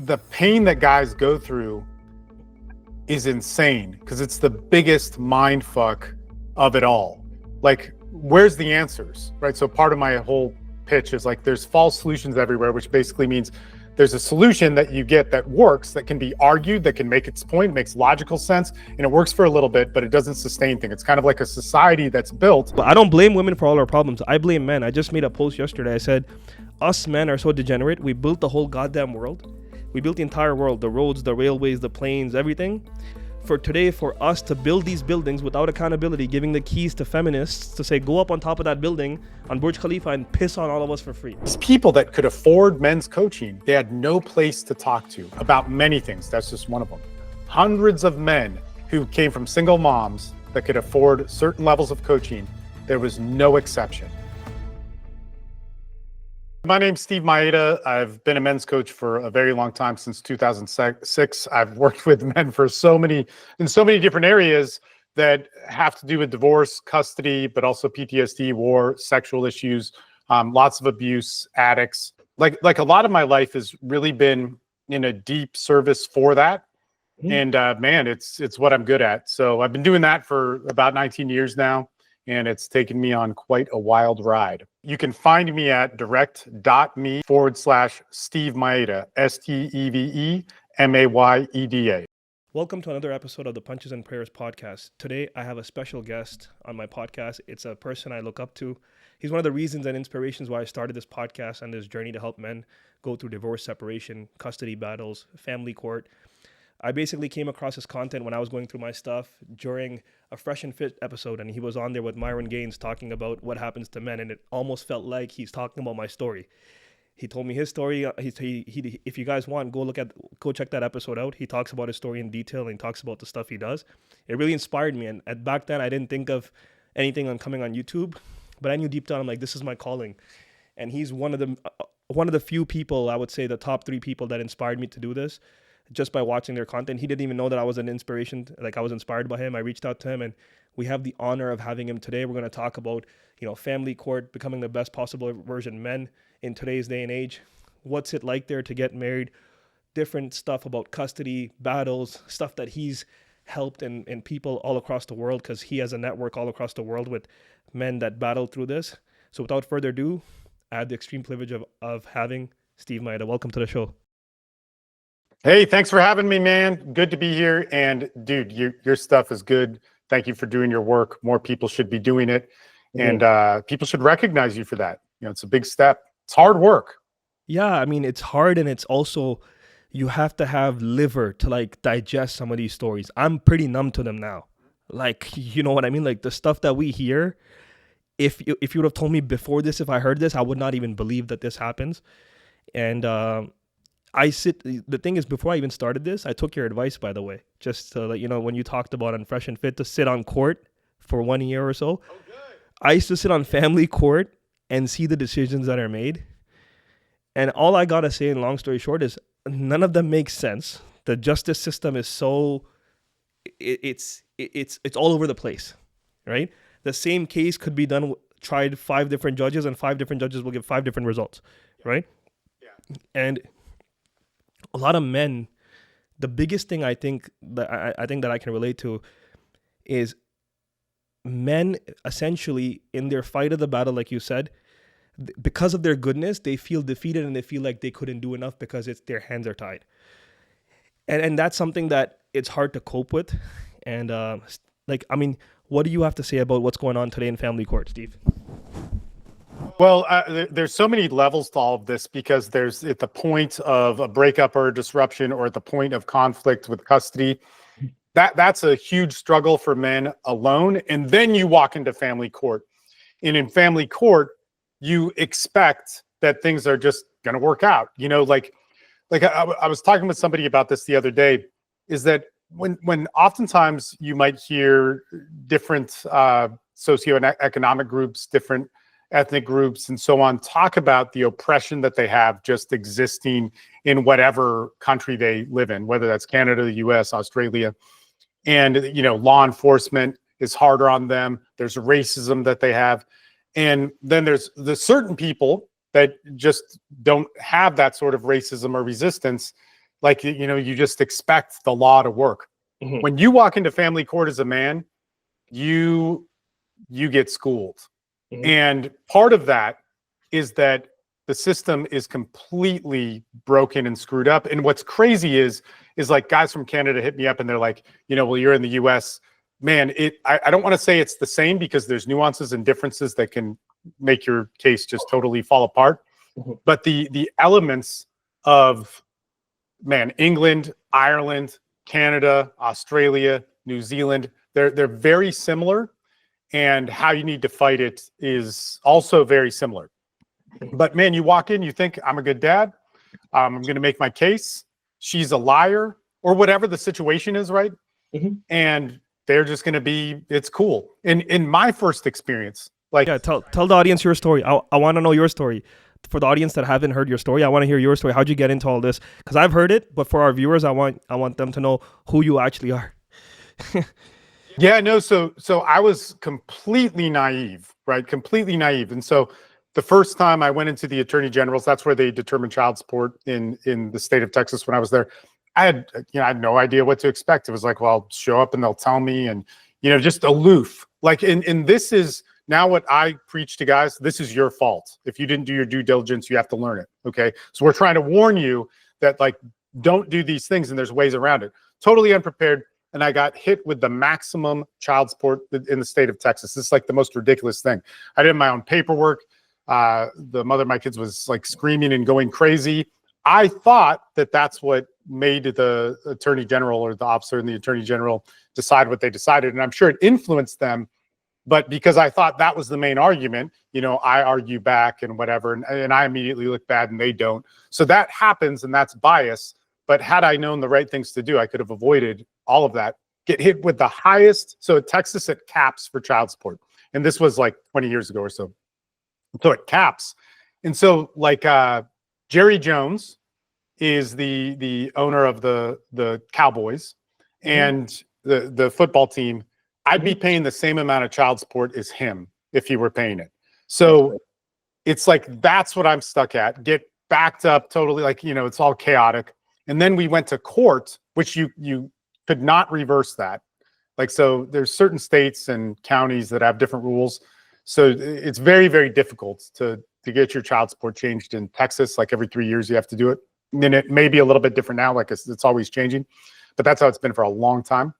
the pain that guys go through is insane because it's the biggest mind fuck of it all. Like, where's the answers, right? So part of my whole pitch is like, there's false solutions everywhere, which basically means there's a solution that you get that works, that can be argued, that can make its point, makes logical sense, and it works for a little bit, but it doesn't sustain things. It's kind of like a society that's built. But I don't blame women for all our problems. I blame men. I just made a post yesterday. I said, us men are so degenerate. We built the whole goddamn world. We built the entire world, the roads, the railways, the planes, everything. For today, for us to build these buildings without accountability, giving the keys to feminists to say, go up on top of that building on Burj Khalifa and piss on all of us for free. These people that could afford men's coaching, they had no place to talk to about many things. That's just one of them. Hundreds of men who came from single moms that could afford certain levels of coaching, there was no exception. My name's Steve Mayeda. I've been a men's coach for a very long time, since 2006. I've worked with men in so many different areas that have to do with divorce, custody, but also PTSD, war, sexual issues, lots of abuse, addicts. Like a lot of my life has really been in a deep service for that. And man, it's what I'm good at. So I've been doing that for about 19 years now, and it's taken me on quite a wild ride. You can find me at direct.me/Steve Mayeda, STEVEMAYEDA. Welcome to another episode of the Punches and Prayers podcast. Today, I have a special guest on my podcast. It's a person I look up to. He's one of the reasons and inspirations why I started this podcast and this journey to help men go through divorce, separation, custody battles, family court. I basically came across his content when I was going through my stuff during a Fresh and Fit episode, and he was on there with Myron Gaines talking about what happens to men, and it almost felt like he's talking about my story. He told me his story. He if you guys want, go check that episode out. He talks about his story in detail and talks about the stuff he does. It really inspired me, and back then I didn't think of anything on coming on YouTube, but I knew deep down I'm like, this is my calling. And he's one of the few people, I would say the top 3 people that inspired me to do this. Just by watching their content. He didn't even know that I was an inspiration, like I was inspired by him. I reached out to him, and we have the honor of having him today. We're going to talk about, family court, becoming the best possible version of men in today's day and age. What's it like there to get married? Different stuff about custody, battles, stuff that he's helped and people all across the world, because he has a network all across the world with men that battle through this. So without further ado, I had the extreme privilege of having Steve Mayeda. Welcome to the show. Hey, thanks for having me, man. Good to be here. And dude, your stuff is good. Thank you for doing your work. More people should be doing it. And people should recognize you for that. It's a big step. It's hard work. Yeah, I mean, it's hard, and it's also, you have to have liver to digest some of these stories. I'm pretty numb to them now. You know what I mean? Like the stuff that we hear, if you would have told me before this, if I heard this, I would not even believe that this happens. And the thing is, before I even started this, I took your advice, by the way, just to let you know, when you talked about on Fresh and Fit to sit on court for 1 year or so. Oh, good. I used to sit on family court and see the decisions that are made. And all I got to say, in long story short, is none of them make sense. The justice system is so, it's all over the place, right? The same case could be tried 5 different judges, and 5 different judges will give 5 different results, right? Yeah. And a lot of men, the biggest thing I think that I can relate to is men essentially in their fight of the battle, like you said, because of their goodness, they feel defeated and they feel like they couldn't do enough because their hands are tied. And that's something that it's hard to cope with. And what do you have to say about what's going on today in family court, Steve? Well, there's so many levels to all of this, because there's at the point of a breakup or a disruption, or at the point of conflict with custody. That's a huge struggle for men alone. And then you walk into family court. And in family court, you expect that things are just going to work out. I was talking with somebody about this the other day, is that when oftentimes you might hear different socioeconomic groups, different ethnic groups and so on, talk about the oppression that they have just existing in whatever country they live in, whether that's Canada, the US, Australia. And, law enforcement is harder on them. There's racism that they have. And then there's the certain people that just don't have that sort of racism or resistance. like, you know, you just expect the law to work. Mhm. When you walk into family court as a man, you get schooled. Mhm. And part of that is that the system is completely broken and screwed up. And what's crazy is like guys from Canada hit me up and they're like, you know, well, you're in the US. Man, I don't want to say it's the same because there's nuances and differences that can make your case just totally fall apart. Mhm. But the elements of, man, England, Ireland, Canada, Australia, New Zealand, they're very similar, and how you need to fight it is also very similar. But man, you walk in, you think I'm a good dad, I'm going to make my case, she's a liar, or whatever the situation is, right? Mhm. And they're just going to be, it's cool. In my first experience, like, Yeah, tell the audience your story. I want to know your story. For the audience that haven't heard your story, I want to hear your story. How'd you get into all this? Because I've heard it, but for our viewers, I want them to know who you actually are. yeah, no, so I was completely naive, right? Completely naive. And so the first time I went into the Attorney General's, that's where they determine child support in the state of Texas when I was there. I had no idea what to expect. It was like, well, I'll show up and they'll tell me, and just aloof. Like, and this is now what I preach to guys. This is your fault. If you didn't do your due diligence, you have to learn it. Okay. So we're trying to warn you that, like, don't do these things, and there's ways around it. Totally unprepared. And I got hit with the maximum child support in the state of Texas. This is like the most ridiculous thing. I did my own paperwork. The mother of my kids was like screaming and going crazy. I thought that that's what made the Attorney General or the officer in the Attorney General decide what they decided. And I'm sure it influenced them. But because I thought that was the main argument, I argue back and whatever. And I immediately look bad and they don't. So that happens, and that's bias. But had I known the right things to do, I could have avoided all of that. Get hit with the highest. So at Texas, it caps for child support. And this was like 20 years ago or so. So it caps. And so, like, Jerry Jones is the owner of the Cowboys and the football team. I'd be paying the same amount of child support as him if he were paying it. So it's like, that's what I'm stuck at. Get backed up totally, like, it's all chaotic. And then we went to court, which you could not reverse that. Like, so there's certain states and counties that have different rules. So it's very, very difficult to get your child support changed in Texas. Like, every 3 years you have to do it. And then it may be a little bit different now, like it's always changing, but that's how it's been for a long time.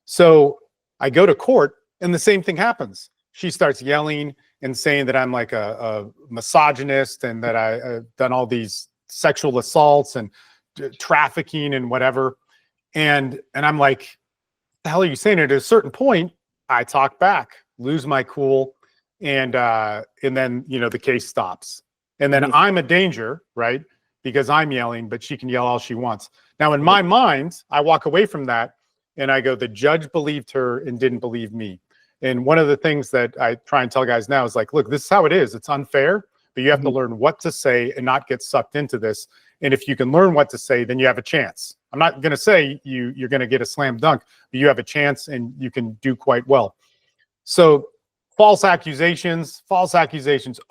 So I go to court and the same thing happens. She starts yelling and saying that I'm like a misogynist and that I've done all these sexual assaults and trafficking and whatever. And I'm like, what the hell are you saying? At a certain point, I talk back, lose my cool, and then the case stops. And then I'm a danger, right? Because I'm yelling, but she can yell all she wants. Now, in my mind, I walk away from that and I go, the judge believed her and didn't believe me. And one of the things that I try and tell guys now is like, look, this is how it is. It's unfair, but you have to learn what to say and not get sucked into this. And if you can learn what to say, then you have a chance. I'm not going to say you're going to get a slam dunk, but you have a chance and you can do quite well. So false accusations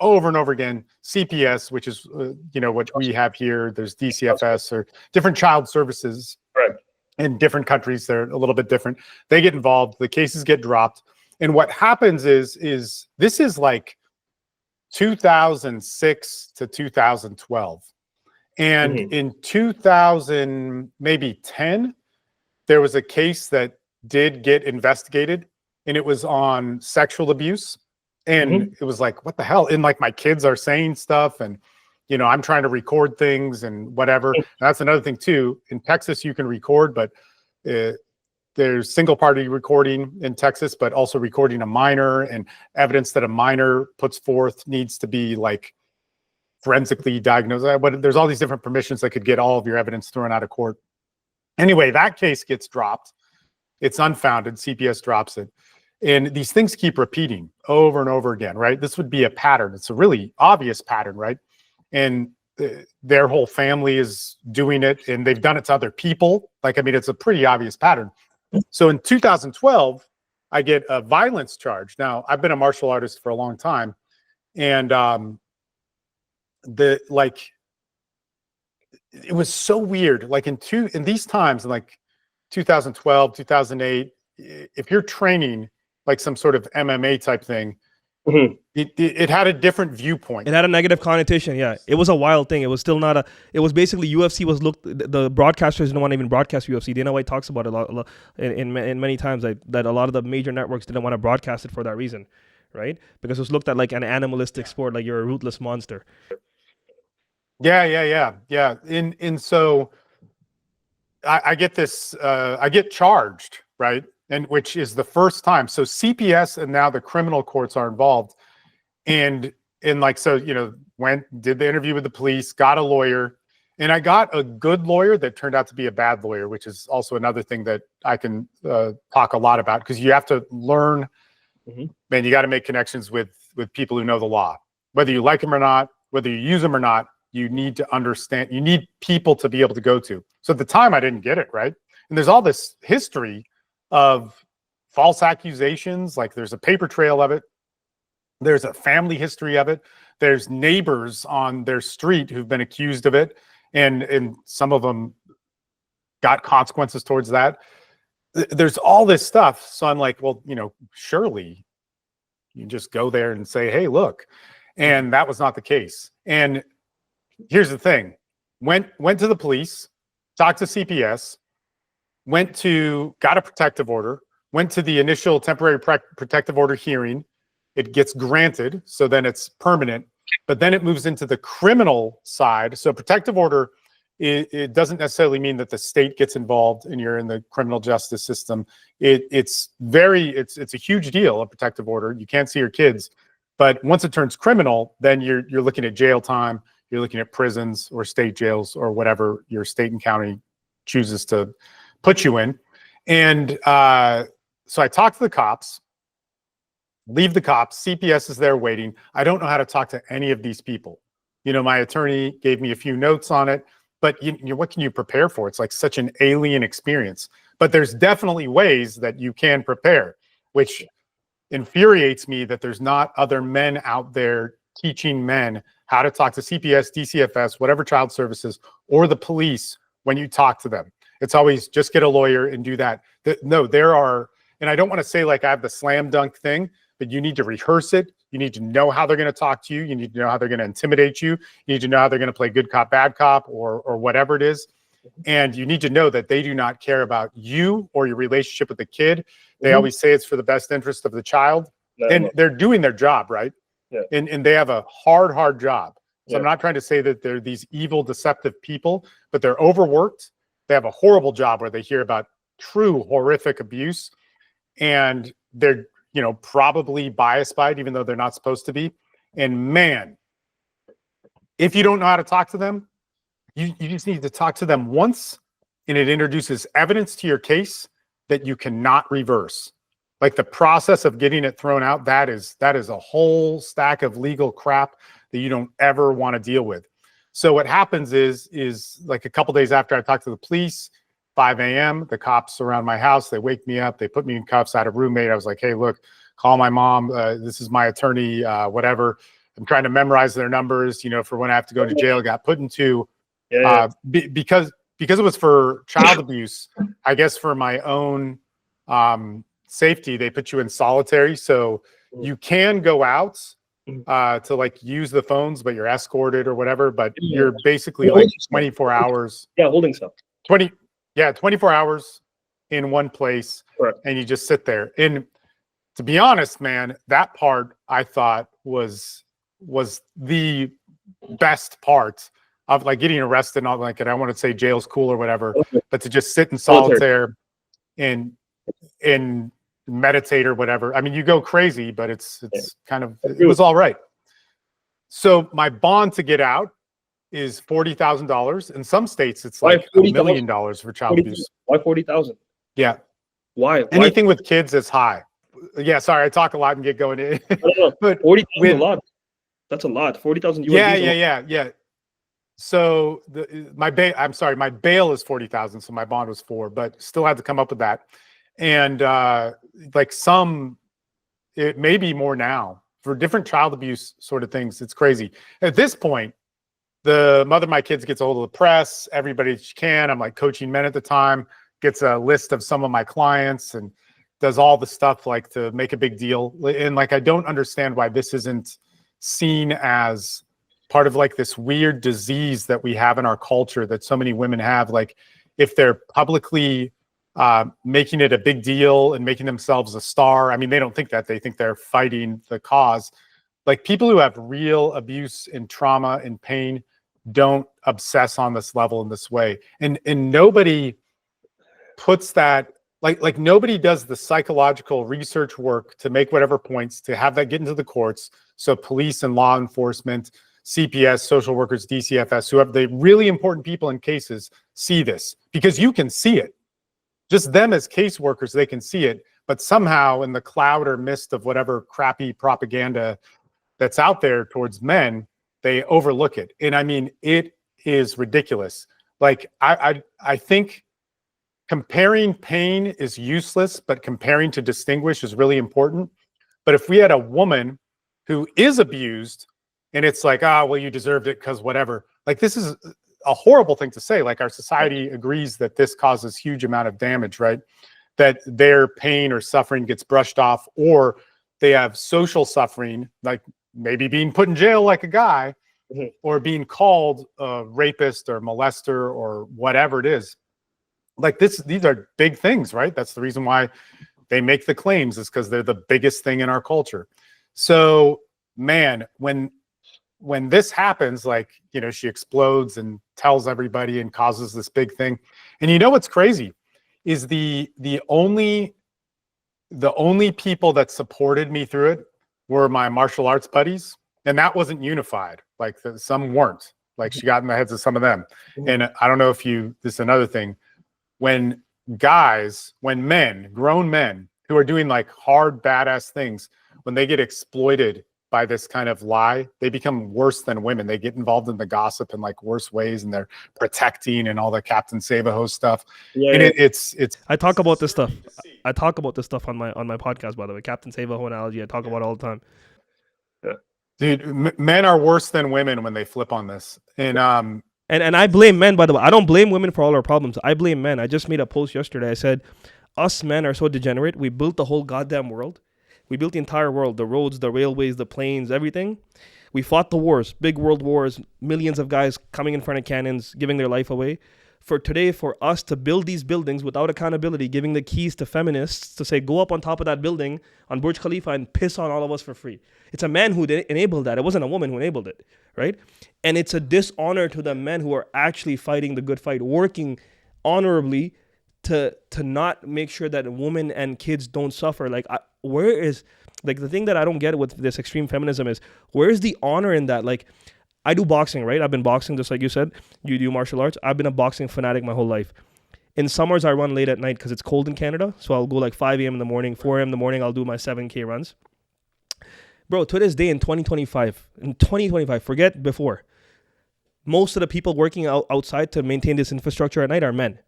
over and over again. CPS, which is, what we have here. There's DCFS or different child services. Right. In different countries, they're a little bit different. They get involved. The cases get dropped. And what happens is this is like 2006 to 2012. And in 2000, maybe 10, there was a case that did get investigated, and it was on sexual abuse. And it was like, what the hell? And like, my kids are saying stuff, and I'm trying to record things and whatever. And that's another thing too. In Texas, you can record, but there's single party recording in Texas, but also recording a minor, and evidence that a minor puts forth needs to be like forensically diagnosed. But there's all these different permissions that could get all of your evidence thrown out of court. Anyway, that case gets dropped. It's unfounded. CPS drops it. And these things keep repeating over and over again, right? This would be a pattern. It's a really obvious pattern, right? And their whole family is doing it, and they've done it to other people. Like, I mean, it's a pretty obvious pattern. So in 2012, I get a violence charge. Now, I've been a martial artist for a long time, and it was so weird. Like in these times, in like 2012, 2008, if you're training like some sort of MMA type thing, it had a different viewpoint. It had a negative connotation. Yeah, it was a wild thing. It was still not a. It was basically UFC was looked. The broadcasters didn't want to even broadcast UFC. Dana White talks about it a lot in many times that a lot of the major networks didn't want to broadcast it for that reason, right? Because it was looked at like an animalistic sport, like you're a ruthless monster. Yeah. And so I get this. I get charged, right? And which is the first time. So CPS and now the criminal courts are involved. And like, so, did the interview with the police, got a lawyer, and I got a good lawyer that turned out to be a bad lawyer, which is also another thing that I can talk a lot about, because you have to learn, man, you got to make connections with people who know the law, whether you like them or not, whether you use them or not. You need to understand, you need people to be able to go to. So at the time I didn't get it, right? And there's all this history of false accusations. Like there's a paper trail of it. There's a family history of it. There's neighbors on their street who've been accused of it. And some of them got consequences towards that. There's all this stuff. So I'm like, well, surely you just go there and say, hey, look. And that was not the case. And here's the thing. Went to the police, talked to CPS, got a protective order, went to the initial temporary protective order hearing. It gets granted, so then it's permanent, but then it moves into the criminal side. So protective order, it doesn't necessarily mean that the state gets involved and you're in the criminal justice system. It's a huge deal, a protective order. You can't see your kids, but once it turns criminal, then you're looking at jail time. You're looking at prisons or state jails or whatever your state and county chooses to put you in. And so I talked to the cops, leave the cops. CPS is there waiting. I don't know how to talk to any of these people. My attorney gave me a few notes on it, but what can you prepare for? It's like such an alien experience. But there's definitely ways that you can prepare, which infuriates me that there's not other men out there teaching men how to talk to CPS, DCFS, whatever child services, or the police when you talk to them. It's always just get a lawyer and do that. No, there are, and I don't want to say like I have the slam dunk thing, but you need to rehearse it. You need to know how they're going to talk to you. You need to know how they're going to intimidate you. You need to know how they're going to play good cop, bad cop, or whatever it is. And you need to know that they do not care about you or your relationship with the kid. They always say it's for the best interest of the child. And they're doing their job, right? Yeah. And they have a hard job. So I'm not trying to say that they're these evil, deceptive people, but they're overworked. They have a horrible job where they hear about true horrific abuse, and they're, probably biased by it, even though they're not supposed to be. And man, if you don't know how to talk to them, you just need to talk to them once, and it introduces evidence to your case that you cannot reverse. Like the process of getting it thrown out, that is a whole stack of legal crap that you don't ever want to deal with. So what happens is like a couple days after I talked to the police, 5 a.m., the cops surround my house. They wake me up. They put me in cuffs. I had a roommate. I was like, hey, look, call my mom. This is my attorney, whatever. I'm trying to memorize their numbers, for when I have to go to jail. Got put into, because it was for child abuse, I guess for my own safety, they put you in solitary. So you can go out to like use the phones, but you're escorted or whatever, but you're basically like 24 hours. Yeah, holding stuff. 24 hours in one place. Correct. And you just sit there. And to be honest, man, that part I thought was the best part of like getting arrested. Not like it. I want to say jail's cool or whatever, but to just sit in solitaire and meditate or whatever. I mean, you go crazy, but it's kind of, it was all right. So my bond to get out is $40,000. In some states, it's like $1 million for child abuse. Why 40,000? Yeah. Why? Anything with kids is high. Yeah, sorry, I talk a lot and get going in. But 40,000 a lot. That's a lot. 40,000 USD. Yeah. So my bail is 40,000, so my bond was 4, but still had to come up with that. And it may be more now for different child abuse sort of things. It's crazy. At this point, the mother of my kids gets a hold of the press, everybody she can. I'm like coaching men at the time, gets a list of some of my clients and does all the stuff like to make a big deal. And like, I don't understand why this isn't seen as part of like this weird disease that we have in our culture that so many women have. Like if they're publicly making it a big deal and making themselves a star, I mean, they don't think that. They think they're fighting the cause. Like people who have real abuse and trauma and pain don't obsess on this level in this way. And nobody puts that, like nobody does the psychological research work to make whatever points to have that get into the courts. So police and law enforcement, CPS, social workers, DCFS, whoever, the really important people in cases see this because you can see it. Just them as caseworkers, they can see it. But somehow in the cloud or mist of whatever crappy propaganda that's out there towards men, they overlook it. And I mean, it is ridiculous. Like I think comparing pain is useless, but comparing to distinguish is really important. But if we had a woman who is abused and it's like, well, you deserved it because whatever, like this is a horrible thing to say. Like our society agrees that this causes huge amount of damage, right? That their pain or suffering gets brushed off, or they have social suffering, like maybe being put in jail like a guy, or being called a rapist or molester or whatever it is. Like these are big things, right? That's the reason why they make the claims, is because they're the biggest thing in our culture. So, man, when this happens, like, you know, she explodes and tells everybody and causes this big thing. And you know what's crazy is the only people that supported me through it were my martial arts buddies, and that wasn't unified. Like some weren't. Like she got in the heads of some of them. And I don't know if this is another thing. When men, grown men who are doing like hard, badass things, when they get exploited by this kind of lie, they become worse than women. They get involved in the gossip in like worse ways, and they're protecting and all the Captain Save-A-Ho stuff. Yeah, and it's. I talk about this stuff. I talk about this stuff on my podcast, by the way. Captain Save-A-Ho analogy. I talk about it all the time. Yeah. Dude, men are worse than women when they flip on this. And And I blame men, by the way. I don't blame women for all our problems. I blame men. I just made a post yesterday. I said, us men are so degenerate. We built the whole goddamn world. We built the entire world, the roads, the railways, the planes, everything. We fought the wars, big world wars, millions of guys coming in front of cannons, giving their life away. For today, for us to build these buildings without accountability, giving the keys to feminists to say, go up on top of that building on Burj Khalifa and piss on all of us for free. It's a man who enabled that. It wasn't a woman who enabled it, right? And it's a dishonor to the men who are actually fighting the good fight, working honorably to not make sure that women and kids don't suffer. Like, where is, like, the thing that I don't get with this extreme feminism is, where's the honor in that? Like, I do boxing, right? I've been boxing, just like you said. You do martial arts. I've been a boxing fanatic my whole life. In summers, I run late at night because it's cold in Canada. So I'll go like 5 a.m. in the morning, 4 a.m. in the morning, I'll do my 7K runs. Bro, to this day in 2025, forget before, most of the people working outside to maintain this infrastructure at night are men.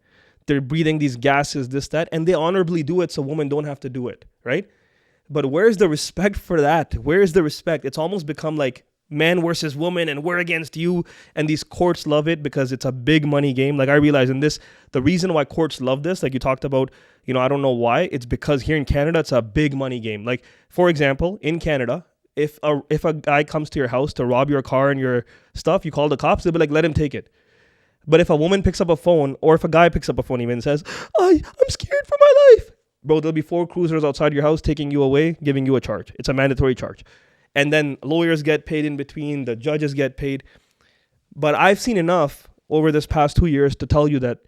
They're breathing these gases, this, that, and they honorably do it so women don't have to do it, right? But where's the respect for that? Where's the respect? It's almost become like man versus woman and we're against you. And these courts love it because it's a big money game. Like I realize in this, the reason why courts love this, like you talked about, you know, I don't know why. It's because here in Canada, it's a big money game. Like, for example, in Canada, if a guy comes to your house to rob your car and your stuff, you call the cops, they'll be like, let him take it. But if a woman picks up a phone, or if a guy picks up a phone even and says, I'm scared for my life, bro, there'll be 4 cruisers outside your house taking you away, giving you a charge. It's a mandatory charge. And then lawyers get paid in between, the judges get paid. But I've seen enough over this past 2 years to tell you that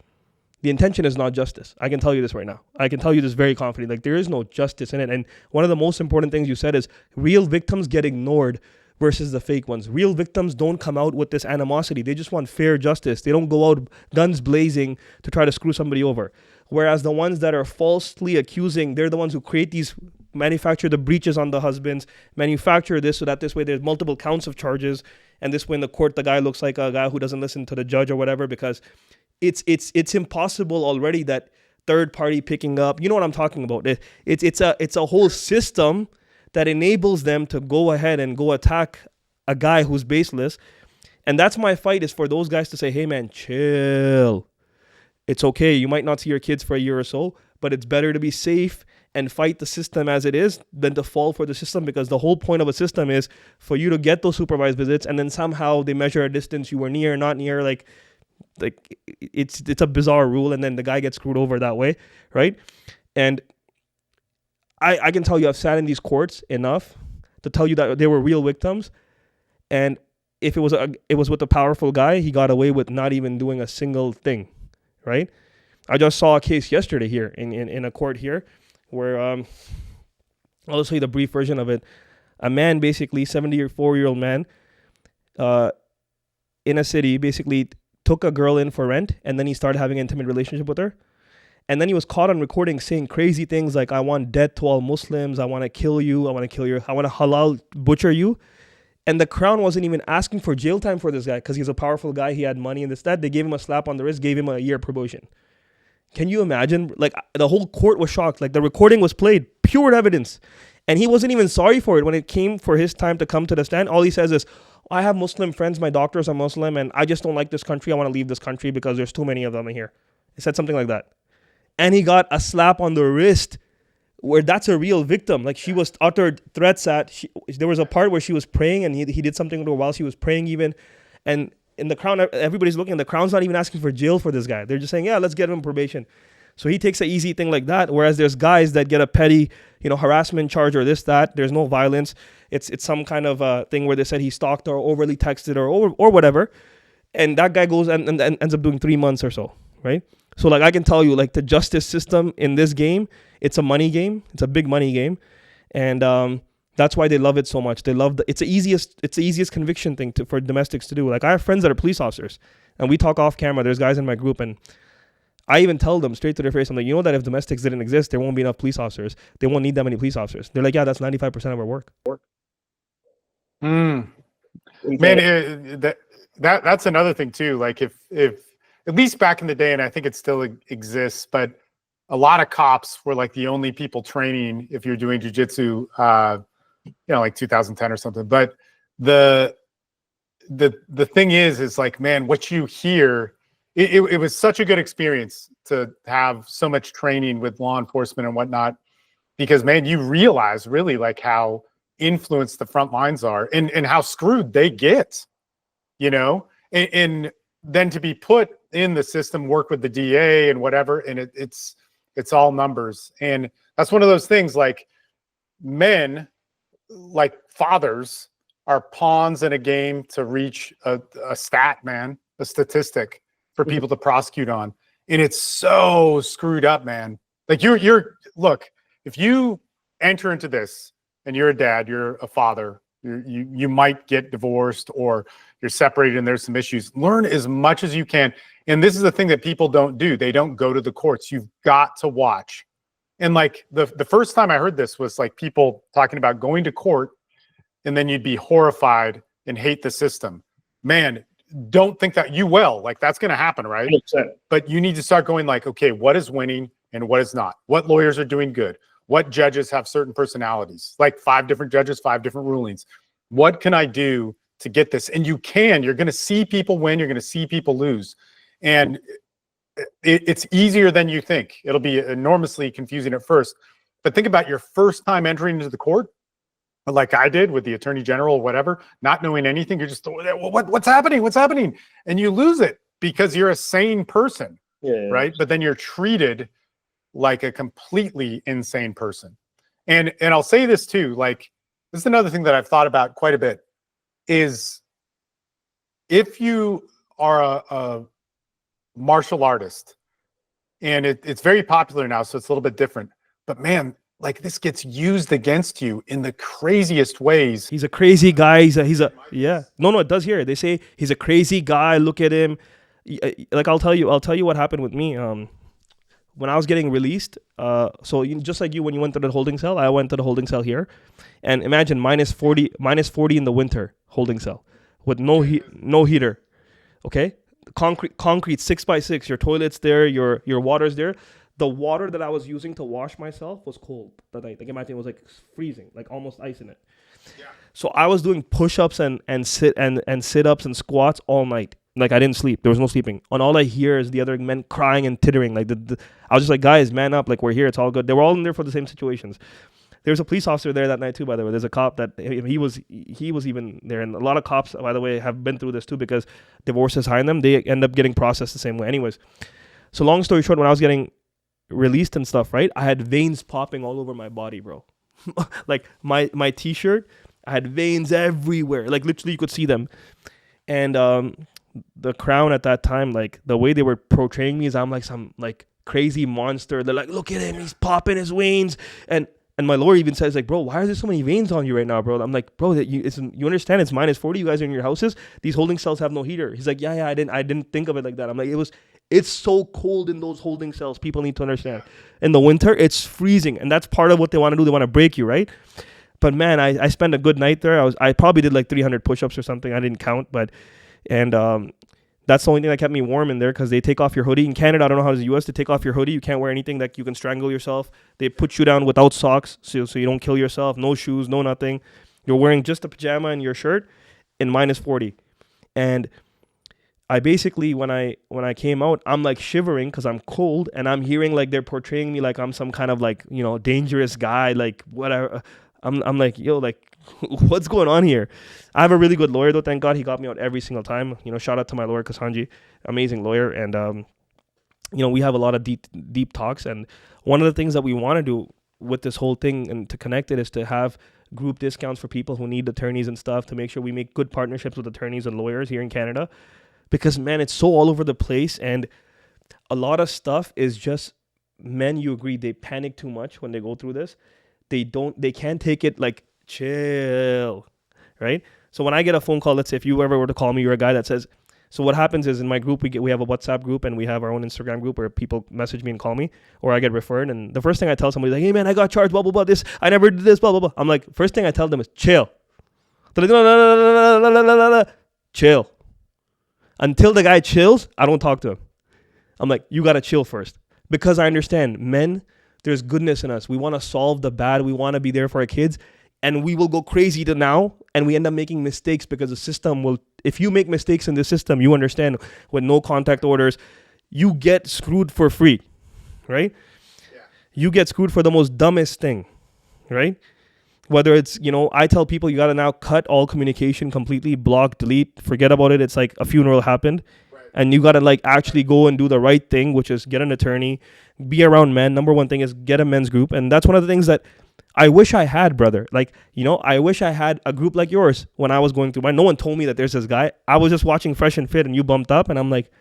the intention is not justice. I can tell you this right now. I can tell you this very confidently. Like, there is no justice in it. And one of the most important things you said is real victims get ignored versus the fake ones. Real victims don't come out with this animosity. They just want fair justice. They don't go out guns blazing to try to screw somebody over. Whereas the ones that are falsely accusing, they're the ones who create these, manufacture the breaches on the husbands, manufacture this so that this way there's multiple counts of charges. And this way in the court, the guy looks like a guy who doesn't listen to the judge or whatever, because it's impossible already that third party picking up. You know what I'm talking about? It's a whole system that enables them to go ahead and go attack a guy who's baseless. And that's my fight, is for those guys to say, hey man, chill. It's okay. You might not see your kids for a year or so, but it's better to be safe and fight the system as it is than to fall for the system, because the whole point of a system is for you to get those supervised visits, and then somehow they measure a distance you were near, not near. Like it's a bizarre rule, and then the guy gets screwed over that way, right? And I can tell you, I've sat in these courts enough to tell you that they were real victims, and if it was with a powerful guy, he got away with not even doing a single thing, right? I just saw a case yesterday here in a court here where I'll just tell you the brief version of it. A man, basically 74-year-old man, in a city, basically took a girl in for rent, and then he started having an intimate relationship with her. And then he was caught on recording saying crazy things like, I want death to all Muslims, I want to kill you, I want to halal butcher you. And the Crown wasn't even asking for jail time for this guy because he's a powerful guy, he had money and this, that. They gave him a slap on the wrist, gave him a year probation. Can you imagine? Like, the whole court was shocked. Like, the recording was played, pure evidence. And he wasn't even sorry for it. When it came for his time to come to the stand, all he says is, I have Muslim friends, my doctors are Muslim, and I just don't like this country. I want to leave this country because there's too many of them in here. He said something like that. And he got a slap on the wrist, where that's a real victim. Like, she was uttered threats at, there was a part where she was praying, and he did something to her while she was praying even. And in the Crown, everybody's looking, and the Crown's not even asking for jail for this guy. They're just saying, yeah, let's get him probation. So he takes an easy thing like that, whereas there's guys that get a petty, harassment charge or this, that. There's no violence. It's some kind of thing where they said he stalked her, or overly texted her, or whatever. And that guy goes and ends up doing 3 months or so, right? So, like, I can tell you, like, the justice system in this game, it's a money game. It's a big money game. And that's why they love it so much. They love it's the easiest conviction thing for domestics to do. Like, I have friends that are police officers, and we talk off camera. There's guys in my group, and I even tell them straight to their face, I'm like, you know that if domestics didn't exist, there won't be enough police officers. They won't need that many police officers. They're like, yeah, that's 95% of our work. Man, that's another thing too. Like, if at least back in the day, and I think it still exists, but a lot of cops were like the only people training if you're doing jiu-jitsu, like 2010 or something. But the thing is like, man, what you hear, it was such a good experience to have so much training with law enforcement and whatnot, because, man, you realize really like how influenced the front lines are, and how screwed they get, and then to be put in the system, work with the DA and whatever, and it's all numbers. And that's one of those things, like, men, like fathers, are pawns in a game to reach a stat, man, a statistic for people to prosecute on. And it's so screwed up, man. Like, you're look, if you enter into this and you're a dad, you're a father, you might get divorced, or you're separated and there's some issues, learn as much as you can. And this is the thing that people don't do. They don't go to the courts. You've got to watch. And like the first time I heard this was like people talking about going to court, and then you'd be horrified and hate the system. Man, don't think that you will. Like, that's going to happen, right? 100%. But you need to start going like, okay, what is winning and what is not? What lawyers are doing good? What judges have certain personalities? Like 5 different judges, 5 different rulings. What can I do to get this? And you're going to see people win. You're going to see people lose. And it's easier than you think. It'll be enormously confusing at first. But think about your first time entering into the court, like I did with the attorney general or whatever, not knowing anything. You're just, what's happening? What's happening? And you lose it because you're a sane person, right? But then you're treated like a completely insane person. And I'll say this too, like, this is another thing that I've thought about quite a bit, is if you are a martial artist, and it's very popular now, so it's a little bit different, but man, like, this gets used against you in the craziest ways. He's a crazy guy. Yeah. No, it does here. They say he's a crazy guy. Look at him. Like, I'll tell you what happened with me. When I was getting released, so just like you, when you went to the holding cell, I went to the holding cell here, and imagine minus 40 in the winter holding cell with no heater. Okay, concrete 6x6. Your toilet's there. Your water's there. The water that I was using to wash myself was cold that night. Like, imagine it was like freezing, like almost ice in it. So I was doing push-ups and sit-ups and squats all night. Like I didn't sleep. There was no sleeping. And all I hear is the other men crying and tittering. Like I was just like, guys, man up. Like we're here. It's all good. They were all in there for the same situations. There was a police officer there that night too, by the way. There's a cop that he was even there. And a lot of cops, by the way, have been through this too, because divorce is high in them. They end up getting processed the same way. Anyways, so long story short, when I was getting released and stuff, right, I had veins popping all over my body, bro. Like my t-shirt, I had veins everywhere. Like literally you could see them. And the Crown at that time, like the way they were portraying me is I'm like some like crazy monster. They're like, look at him, he's popping his veins. And my lawyer even says like, bro, why are there so many veins on you right now, bro? I'm like, bro, you understand it's -40. You guys are in your houses. These holding cells have no heater. He's like, yeah, I didn't think of it like that. I'm like, it's so cold in those holding cells. People need to understand. In the winter, it's freezing, and that's part of what they want to do. They want to break you, right? But man, I spent a good night there. I probably did like 300 push-ups or something. I didn't count, but that's the only thing that kept me warm in there, because they take off your hoodie. In Canada, I don't know how it is in the US, to take off your hoodie. You can't wear anything that you can strangle yourself. They put you down without socks so you don't kill yourself. No shoes, no nothing. You're wearing just a pajama and your shirt in -40. And I basically, when I came out, I'm like shivering because I'm cold, and I'm hearing like they're portraying me like I'm some kind of like, dangerous guy, like whatever. I'm like, yo, like, what's going on here? I have a really good lawyer though, thank God. He got me out every single time. Shout out to my lawyer Kasanji, amazing lawyer. And we have a lot of deep talks. And one of the things that we want to do with this whole thing and to connect it is to have group discounts for people who need attorneys and stuff, to make sure we make good partnerships with attorneys and lawyers here in Canada. Because man, it's so all over the place, and a lot of stuff is just men, you agree, they panic too much when they go through this. They can't take it like, chill, right? So when I get a phone call, let's say if you ever were to call me, you're a guy that says, so what happens is in my group, we have a WhatsApp group, and we have our own Instagram group where people message me and call me, or I get referred. And the first thing I tell somebody is like, hey man, I got charged, blah, blah, blah, this, I never did this, blah, blah, blah. I'm like, first thing I tell them is chill. They're like, no, chill. Until the guy chills, I don't talk to him. I'm like, you got to chill first. Because I understand, men, there's goodness in us. We want to solve the bad. We want to be there for our kids. And we will go crazy to now, and we end up making mistakes because the system will, if you make mistakes in the system, you understand, with no contact orders, you get screwed for free, right? Yeah. You get screwed for the most dumbest thing, right? Whether it's, I tell people you got to now cut all communication completely, block, delete, forget about it. It's like a funeral happened. Right. And you got to like actually go and do the right thing, which is get an attorney, be around men. Number one thing is get a men's group. And that's one of the things that I wish I had, brother. Like, I wish I had a group like yours when I was going through mine. No one told me that there's this guy. I was just watching Fresh and Fit, and you bumped up, and I'm like,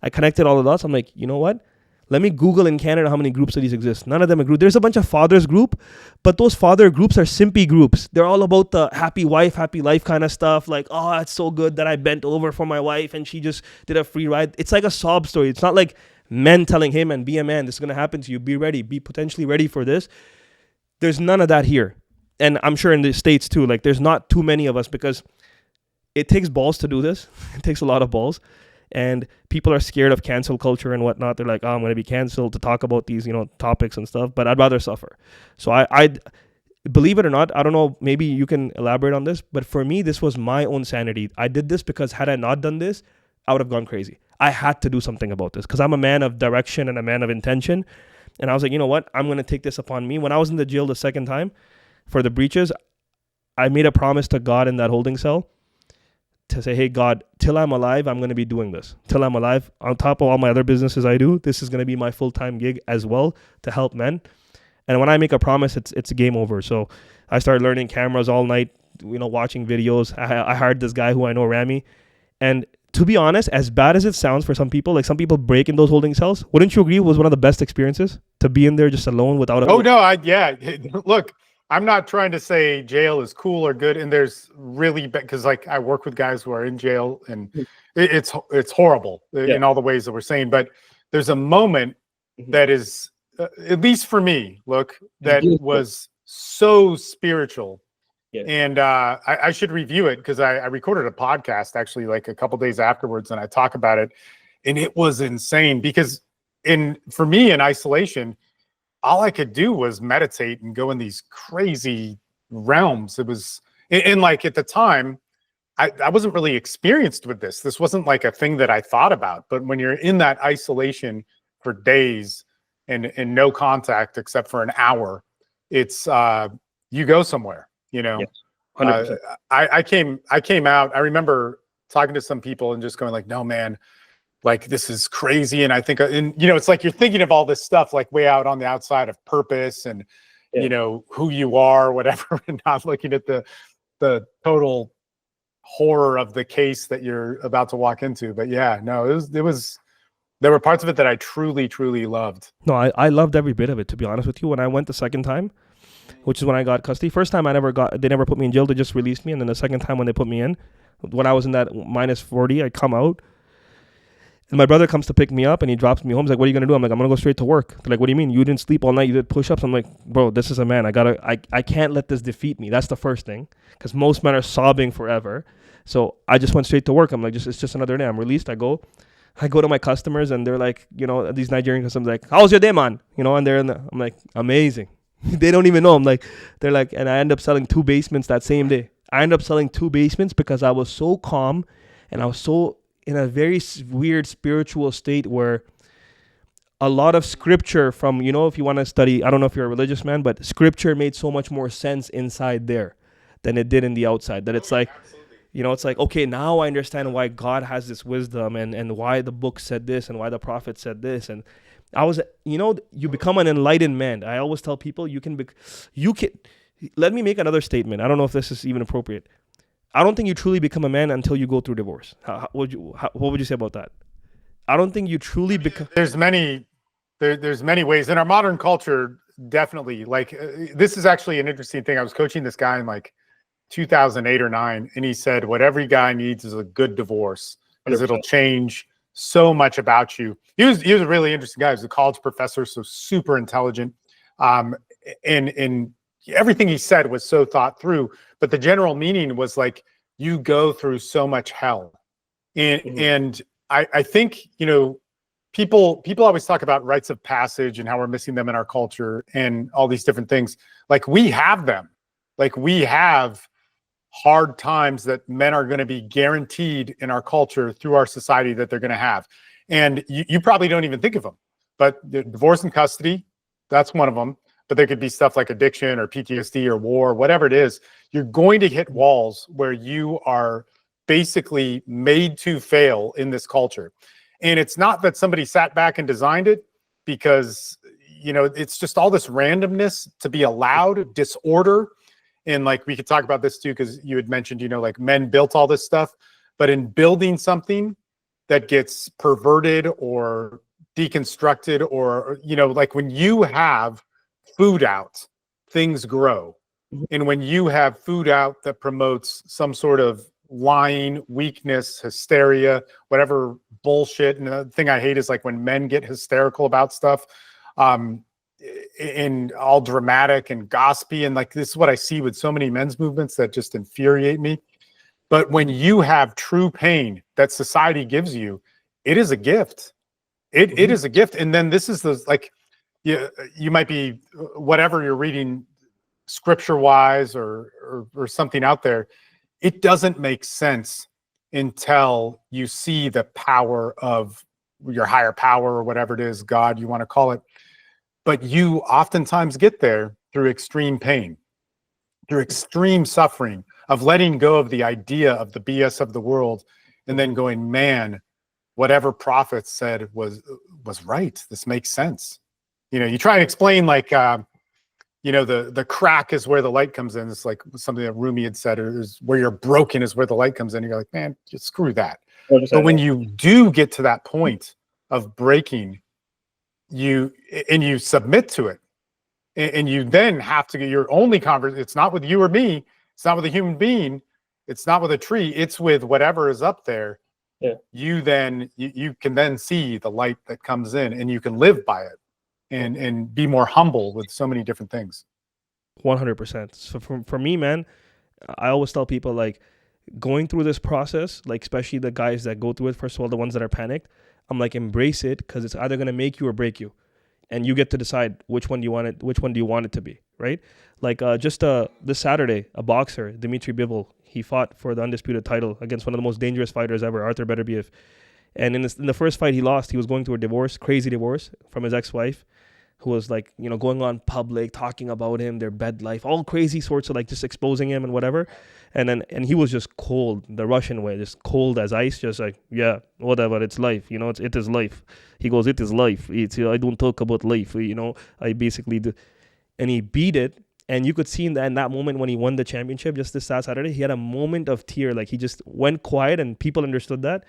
I connected all the dots. I'm like, you know what? Let me Google in Canada how many groups of these exist. None of them are group. There's a bunch of fathers group, but those father groups are simpy groups. They're all about the happy wife, happy life kind of stuff. Like, oh, it's so good that I bent over for my wife and she just did a free ride. It's like a sob story. It's not like men telling him, and be a man, this is going to happen to you. Be ready. Be potentially ready for this. There's none of that here. And I'm sure in the States too, like there's not too many of us, because it takes balls to do this. It takes a lot of balls. And people are scared of cancel culture and whatnot. They're like, oh, I'm going to be canceled to talk about these, topics and stuff. But I'd rather suffer. So I believe it or not, I don't know, maybe you can elaborate on this. But for me, this was my own sanity. I did this because had I not done this, I would have gone crazy. I had to do something about this because I'm a man of direction and a man of intention. And I was like, you know what? I'm going to take this upon me. When I was in the jail the second time for the breaches, I made a promise to God in that holding cell to say, hey, God, till I'm alive, I'm going to be doing this. Till I'm alive, on top of all my other businesses I do, this is going to be my full-time gig as well to help men. And when I make a promise, it's game over. So I started learning cameras all night, watching videos. I hired this guy who I know, Rami. And to be honest, as bad as it sounds for some people, like some people break in those holding cells, wouldn't you agree it was one of the best experiences to be in there just alone without a... Oh, no, yeah. Look, I'm not trying to say jail is cool or good, and there's really because like I work with guys who are in jail, and it's horrible in all the ways that we're saying. But there's a moment that is, at least for me, that was so spiritual, and I should review it because I recorded a podcast actually like a couple days afterwards, and I talk about it, and it was insane because for me in isolation, all I could do was meditate and go in these crazy realms. And like at the time, I wasn't really experienced with this. This wasn't like a thing that I thought about. But when you're in that isolation for days and no contact except for an hour, it's you go somewhere, you know. Yes, 100%. I came out. I remember talking to some people and just going like, no, man, like this is crazy. And I think, and you know, it's like you're thinking of all this stuff like way out on the outside of purpose and you know who you are, whatever, and not looking at the total horror of the case that you're about to walk into. But yeah, no, it was there were parts of it that I truly loved. No, I loved every bit of it, to be honest with you. When I went the second time, which is when I got custody, first time they never put me in jail, they just released me. And then the second time when they put me in, when I was in that -40, I come out and my brother comes to pick me up and he drops me home. He's like, what are you going to do? I'm like, I'm going to go straight to work. They're like, what do you mean? You didn't sleep all night. You did push-ups. I'm like, bro, this is a man. I can't let this defeat me. That's the first thing. Because most men are sobbing forever. So I just went straight to work. I'm like, it's just another day. I'm released. I go to my customers and they're like, you know, these Nigerian customers like, how was your day, man? You know, and I'm like, amazing. They don't even know. They're like, and I end up selling 2 basements that same day. I end up selling 2 basements because I was so calm and I was so in a very weird spiritual state where a lot of scripture from, you know, if you want to study, I don't know if you're a religious man, but scripture made so much more sense inside there than it did in the outside. That it's like, you know, it's like, okay, now I understand why God has this wisdom and why the book said this and why the prophet said this. And I was, you know, you become an enlightened man. I always tell people let me make another statement. I don't know if this is even appropriate. I don't think you truly become a man until you go through divorce. What would you say about that? I don't think you truly become. There's many ways in our modern culture. Definitely, like this is actually an interesting thing. I was coaching this guy in like 2008 or 9, and he said what every guy needs is a good divorce because it'll change so much about you. He was a really interesting guy. He was a college professor, so super intelligent, and everything he said was so thought through. But the general meaning was like you go through so much hell, and I think, you know, people always talk about rites of passage and how we're missing them in our culture and all these different things. Like we have them, like we have hard times that men are going to be guaranteed in our culture through our society that they're going to have, and you probably don't even think of them. But the divorce and custody, that's one of them. But there could be stuff like addiction or PTSD or war, whatever it is. You're going to hit walls where you are basically made to fail in this culture. And it's not that somebody sat back and designed it, because, you know, it's just all this randomness to be allowed, disorder. And like we could talk about this too, because you had mentioned, you know, like men built all this stuff. But in building something that gets perverted or deconstructed, or, you know, like when you have food out, things grow. And when you have food out that promotes some sort of lying, weakness, hysteria, whatever bullshit. And the thing I hate is like when men get hysterical about stuff, and all dramatic and gossipy. And like, this is what I see with so many men's movements that just infuriate me. But when you have true pain that society gives you, it is a gift. It is a gift. And then this is the, like, you might be, whatever you're reading scripture wise or something out there, it doesn't make sense until you see the power of your higher power or whatever it is, God, you want to call it. But you oftentimes get there through extreme pain, through extreme suffering of letting go of the idea of the BS of the world, and then going, man, whatever prophet said was right. This makes sense. You know, you try and explain like, you know, the crack is where the light comes in. It's like something that Rumi had said, is where you're broken is where the light comes in. You're like, man, just screw that. But when you do get to that point of breaking, you submit to it, and you then have to get your only conversation. It's not with you or me. It's not with a human being. It's not with a tree. It's with whatever is up there. Yeah. You can then see the light that comes in, and you can live by it. And be more humble with so many different things. 100%. So for me, man, I always tell people, like, going through this process, like especially the guys that go through it, first of all, the ones that are panicked, I'm like, embrace it, because it's either going to make you or break you. and you get to decide which one do you want it to be, right? Like just this Saturday, a boxer, Dmitry Bivol, he fought for the undisputed title against one of the most dangerous fighters ever, Arthur Beterbiev. And in the first fight he lost, he was going through a divorce, crazy divorce from his ex-wife, who was like, you know, going on public, talking about him, their bed life, all crazy sorts of like just exposing him and whatever. And he was just cold, the Russian way, just cold as ice, just like, yeah, whatever, it's life, you know, it is life. He goes, it is life. I don't talk about life, you know, I basically do. And he beat it. And you could see in that moment when he won the championship just this last Saturday, he had a moment of tear. Like he just went quiet and people understood that.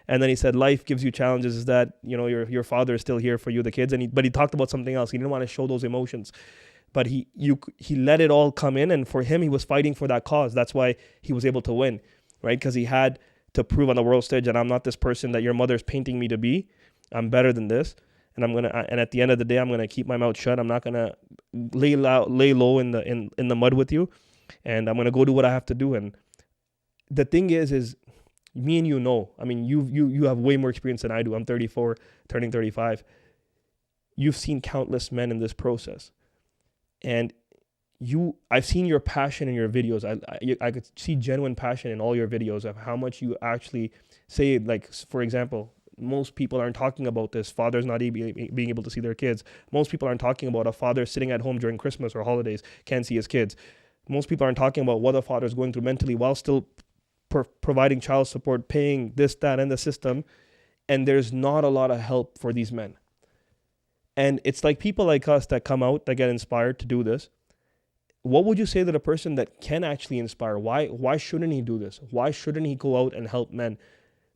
And then he said, life gives you challenges, is that, you know, your father is still here for you, the kids. But he talked about something else. He didn't want to show those emotions. But he let it all come in. And for him, he was fighting for that cause. That's why he was able to win, right? Because he had to prove on the world stage that I'm not this person that your mother's painting me to be. I'm better than this. And at the end of the day, I'm gonna keep my mouth shut. I'm not gonna lay low in the mud with you, and I'm gonna go do what I have to do. And the thing is me and you know. I mean, you have way more experience than I do. I'm 34, turning 35. You've seen countless men in this process, and I've seen your passion in your videos. I could see genuine passion in all your videos of how much you actually say. Like, for example, most people aren't talking about this. Fathers not being able to see their kids. Most people aren't talking about a father sitting at home during Christmas or holidays, can't see his kids. Most people aren't talking about what a father is going through mentally while still providing child support, paying this, that, and the system. And there's not a lot of help for these men. And it's like people like us that come out, that get inspired to do this. What would you say to the person that can actually inspire? Why shouldn't he do this? Why shouldn't he go out and help men?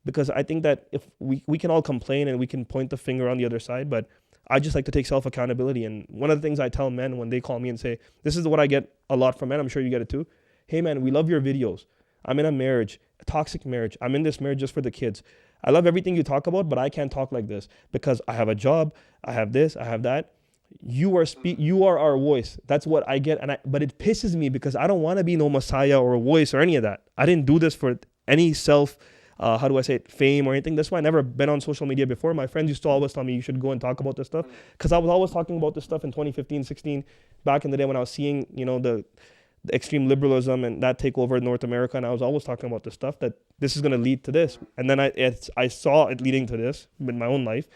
Because I think that if we can all complain and we can point the finger on the other side, but I just like to take self-accountability. And one of the things I tell men when they call me and say, this is what I get a lot from men, I'm sure you get it too. Hey man, we love your videos. I'm in a marriage, a toxic marriage. I'm in this marriage just for the kids. I love everything you talk about, but I can't talk like this because I have a job, I have this, I have that. You are our voice. That's what I get. But it pisses me because I don't want to be no messiah or a voice or any of that. I didn't do this for any fame or anything. That's why I never been on social media before. My friends used to always tell me you should go and talk about this stuff because I was always talking about this stuff in 2015, 16, back in the day when I was seeing, you know, the extreme liberalism and that take over North America. And I was always talking about this stuff that this is going to lead to this. And then I saw it leading to this in my own life.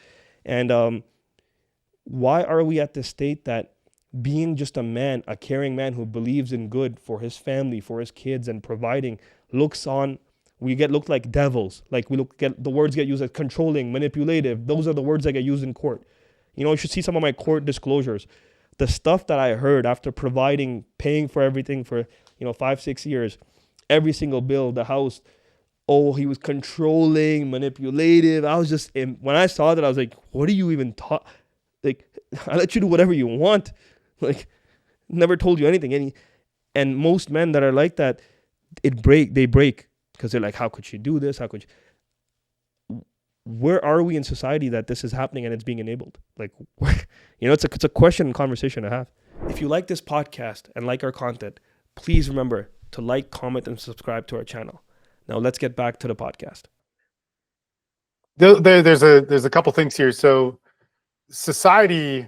And why are we at this state that being just a man, a caring man who believes in good for his family, for his kids and providing, look like devils. Like the words get used as controlling, manipulative. Those are the words that get used in court. You know, you should see some of my court disclosures. The stuff that I heard after paying for everything for, 5-6 years, every single bill, the house. Oh, he was controlling, manipulative. I was just, when I saw that, I was like, what do you even talk? Like, I let you do whatever you want. Like, never told you anything. And most men that are like that, they break because they're like, how could she do this? How could she? Where are we in society that this is happening and it's being enabled? Like, it's a question and conversation to have. If you like this podcast and like our content, please remember to like, comment, and subscribe to our channel. Now let's get back to the podcast. There's a couple things here. So society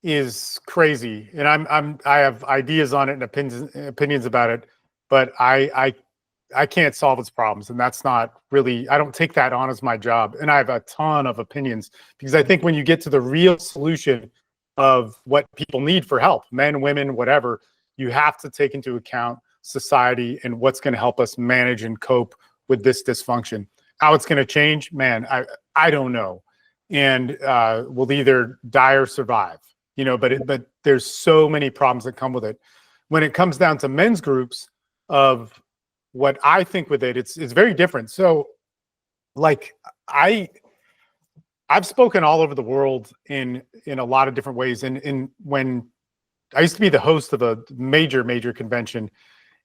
is crazy, and I have ideas on it and opinions about it, but I can't solve its problems, and that's not really, I don't take that on as my job. And I have a ton of opinions because I think when you get to the real solution of what people need for help, men, women, whatever, you have to take into account society and what's going to help us manage and cope with this dysfunction. How it's going to change, man, I don't know. And we'll either die or survive, but there's so many problems that come with it. When it comes down to men's groups, of what I think with it, it's very different. So like I've spoken all over the world in a lot of different ways. And when I used to be the host of a major convention,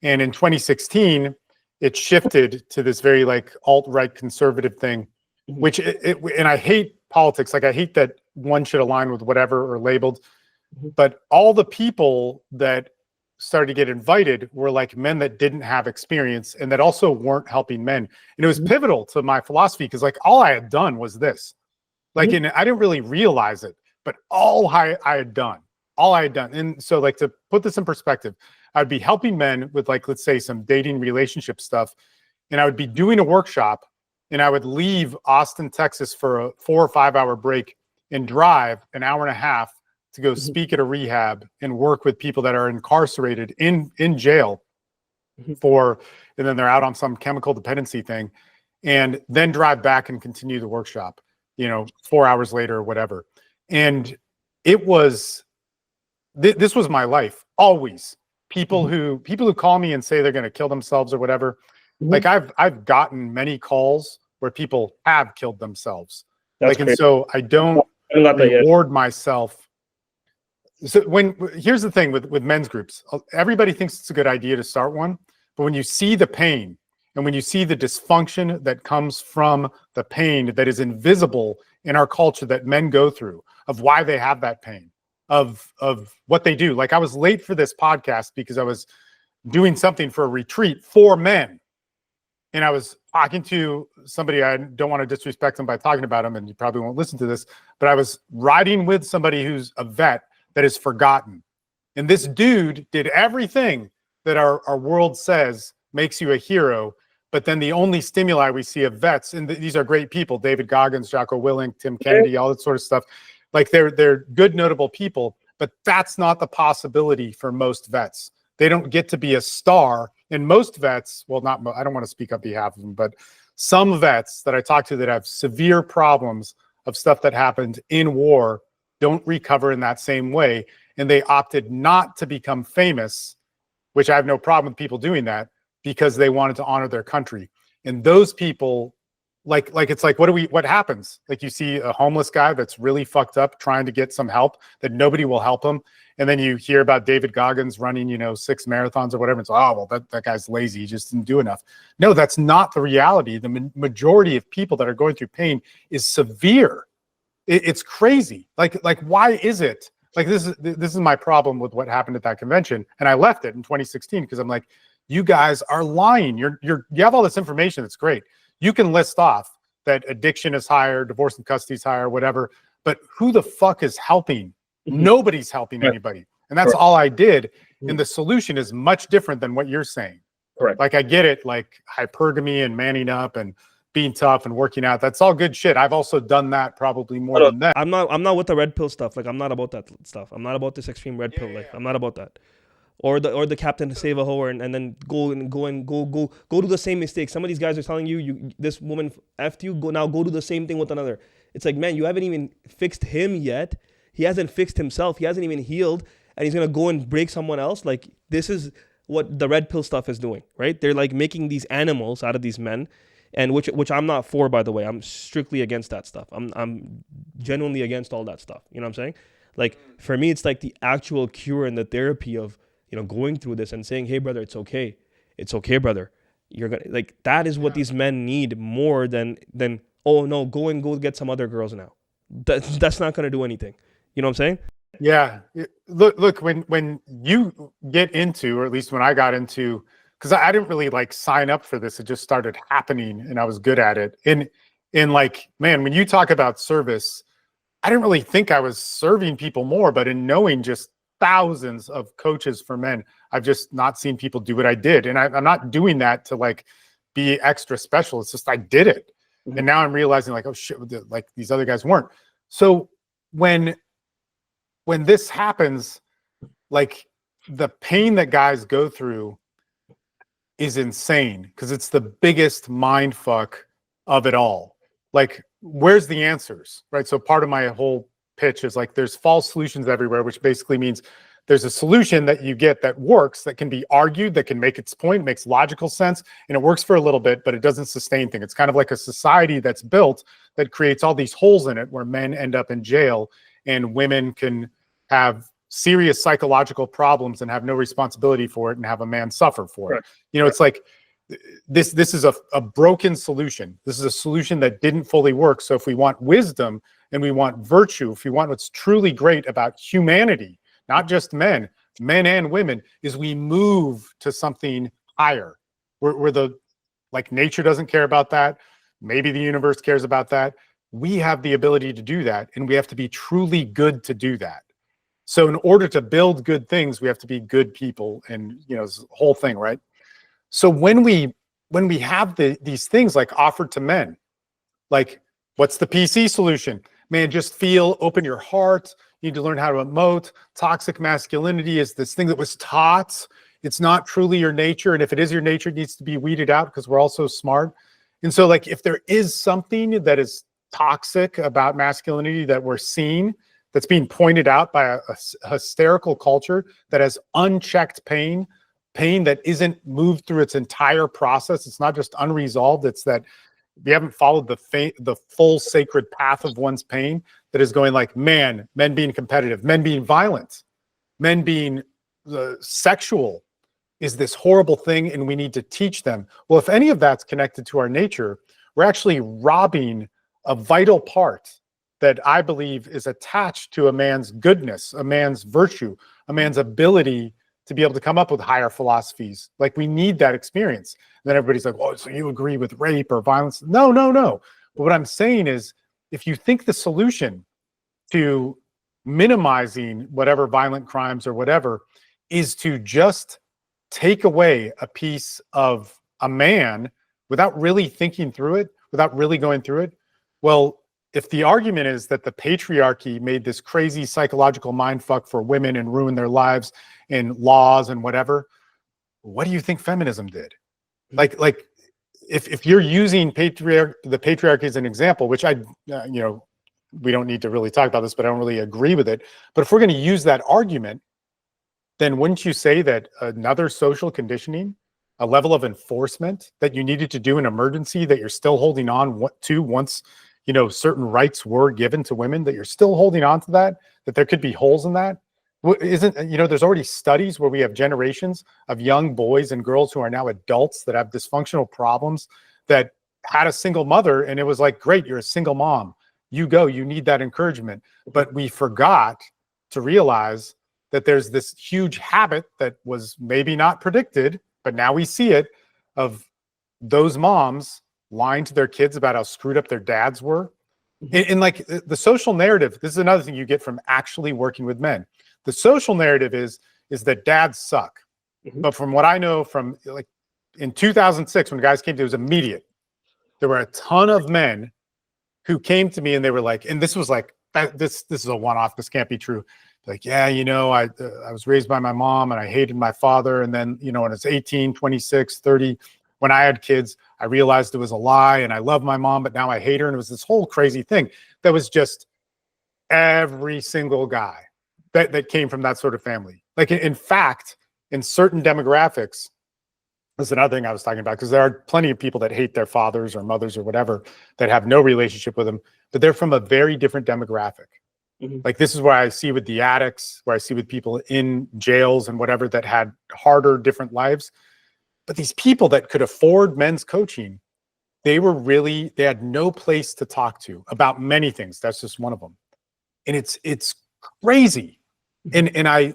and in 2016, it shifted to this very like alt-right conservative thing, which and I hate politics. Like I hate that one should align with whatever or labeled, but all the people that started to get invited were like men that didn't have experience and that also weren't helping men. And it was pivotal to my philosophy because like all I had done was this. Like, and I didn't really realize it, but all I had done. And so like to put this in perspective, I'd be helping men with like, let's say some dating relationship stuff. And I would be doing a workshop and I would leave Austin, Texas for a 4 or 5 hour break and drive an hour and a half to go speak at a rehab and work with people that are incarcerated in jail and then they're out on some chemical dependency thing, and then drive back and continue the workshop, 4 hours later or whatever. And it was, this was my life always. People who call me and say they're going to kill themselves or whatever. Like I've gotten many calls where people have killed themselves. That's crazy. And so I don't reward myself. So here's the thing with men's groups, everybody thinks it's a good idea to start one, but when you see the pain and when you see the dysfunction that comes from the pain that is invisible in our culture that men go through, of why they have that pain, of what they do. Like I was late for this podcast because I was doing something for a retreat for men. And I was talking to somebody, I don't want to disrespect them by talking about them, and you probably won't listen to this, but I was riding with somebody who's a vet that is forgotten. And this dude did everything that our world says makes you a hero. But then the only stimuli we see of vets, and these are great people, David Goggins, Jocko Willink, Tim Kennedy, all that sort of stuff. Like they're good, notable people, but that's not the possibility for most vets. They don't get to be a star. And most vets, well, I don't want to speak on behalf of them, but some vets that I talk to that have severe problems of stuff that happened in war don't recover in that same way. And they opted not to become famous, which I have no problem with people doing that, because they wanted to honor their country. And those people, like it's like, what happens? Like you see a homeless guy that's really fucked up trying to get some help, that nobody will help him. And then you hear about David Goggins running, 6 marathons or whatever. It's, oh, well, that guy's lazy. He just didn't do enough. No, that's not the reality. The majority of people that are going through pain is severe. It's crazy. Like, why is it? Like, this is my problem with what happened at that convention. And I left it in 2016 because I'm like, you guys are lying. You have all this information. That's great. You can list off that addiction is higher, divorce and custody is higher, whatever. But who the fuck is helping? Nobody's helping anybody. And that's all I did. And the solution is much different than what you're saying. Correct. Like I get it, like hypergamy and manning up and being tough and working out. That's all good shit. I've also done that probably more than that. I'm not with the red pill stuff. Like I'm not about that stuff. I'm not about this extreme red pill. Like I'm not about that. Or the captain to save a hoe and then go do the same mistake. Some of these guys are telling you this woman effed you, go do the same thing with another. It's like, man, you haven't even fixed him yet. He hasn't fixed himself. He hasn't even healed, and he's gonna go and break someone else. Like this is what the red pill stuff is doing, right? They're like making these animals out of these men, and which I'm not for, by the way. I'm strictly against that stuff. I'm genuinely against all that stuff. You know what I'm saying? Like for me, it's like the actual cure and the therapy of going through this and saying, hey brother, it's okay, brother. You're gonna, like, that is what these men need more than oh no, go get some other girls now. That's not gonna do anything. You know what I'm saying? Yeah. Look, when you get into, or at least when I got into, because I didn't really like sign up for this, it just started happening and I was good at it. And like, man, when you talk about service, I didn't really think I was serving people more, but in knowing just thousands of coaches for men, I've just not seen people do what I did. And I'm not doing that to like be extra special. It's just, I did it. And now I'm realizing like, oh shit, like these other guys weren't. So when this happens, like the pain that guys go through is insane because it's the biggest mind fuck of it all. Like, where's the answers, right? So part of my whole pitch is like, there's false solutions everywhere, which basically means there's a solution that you get that works, that can be argued, that can make its point, makes logical sense, and it works for a little bit, but it doesn't sustain things. It's kind of like a society that's built that creates all these holes in it where men end up in jail and women can have serious psychological problems and have no responsibility for it and have a man suffer for it. It's like this is a broken solution. This is a solution that didn't fully work. So if we want wisdom and we want virtue, if we want what's truly great about humanity, not just men and women, is we move to something higher where the, like, nature doesn't care about that. Maybe the universe cares about that. we have the ability to do that, and we have to be truly good to do that. So in order to build good things, we have to be good people, and it's the whole thing, right? So when we have these things like offered to men, like, what's the PC solution? Man, just feel, open your heart. You need to learn how to emote. Toxic masculinity is this thing that was taught. It's not truly your nature. And if it is your nature, it needs to be weeded out because we're all so smart. And so, like, if there is something that is toxic about masculinity that we're seeing, that's being pointed out by a hysterical culture that has unchecked pain that isn't moved through its entire process. It's not just unresolved. It's that we haven't followed the full sacred path of one's pain, that is going like, men being competitive, men being violent, men being sexual is this horrible thing, and we need to teach them. Well, if any of that's connected to our nature, we're actually robbing a vital part that I believe is attached to a man's goodness, a man's virtue, a man's ability to be able to come up with higher philosophies. Like, we need that experience. And then everybody's like, oh, so you agree with rape or violence? No. But what I'm saying is, if you think the solution to minimizing whatever violent crimes or whatever is to just take away a piece of a man without really thinking through it, without really going through it, well, if the argument is that the patriarchy made this crazy psychological mindfuck for women and ruined their lives and laws and whatever, what do you think feminism did? Like if you're using the patriarchy as an example, which we don't need to really talk about this, but I don't really agree with it. But if we're going to use that argument, then wouldn't you say that another social conditioning, a level of enforcement that you needed to do in emergency that you're still holding on to once certain rights were given to women, that you're still holding on to that there could be holes in that? Isn't, there's already studies where we have generations of young boys and girls who are now adults that have dysfunctional problems, that had a single mother, and it was like, great, you're a single mom, you need that encouragement. But we forgot to realize that there's this huge habit that was maybe not predicted, but now we see it, of those moms lying to their kids about how screwed up their dads were. And like, the social narrative, this is another thing you get from actually working with men. The social narrative is that dads suck. But from what I know, from like in 2006, when guys came to, it was immediate. There were a ton of men who came to me and they were like, and this was like, this is a one-off, this can't be true. Like, yeah, I was raised by my mom and I hated my father. And then, when I was 18, 26, 30, when I had kids, I realized it was a lie, and I love my mom, but now I hate her. And it was this whole crazy thing that was just every single guy that came from that sort of family. Like, in fact, in certain demographics, that's another thing I was talking about, because there are plenty of people that hate their fathers or mothers or whatever that have no relationship with them, but they're from a very different demographic. Like, this is where I see with the addicts, where I see with people in jails and whatever that had harder, different lives. But these people that could afford men's coaching, they had no place to talk to about many things. That's just one of them. And it's crazy. And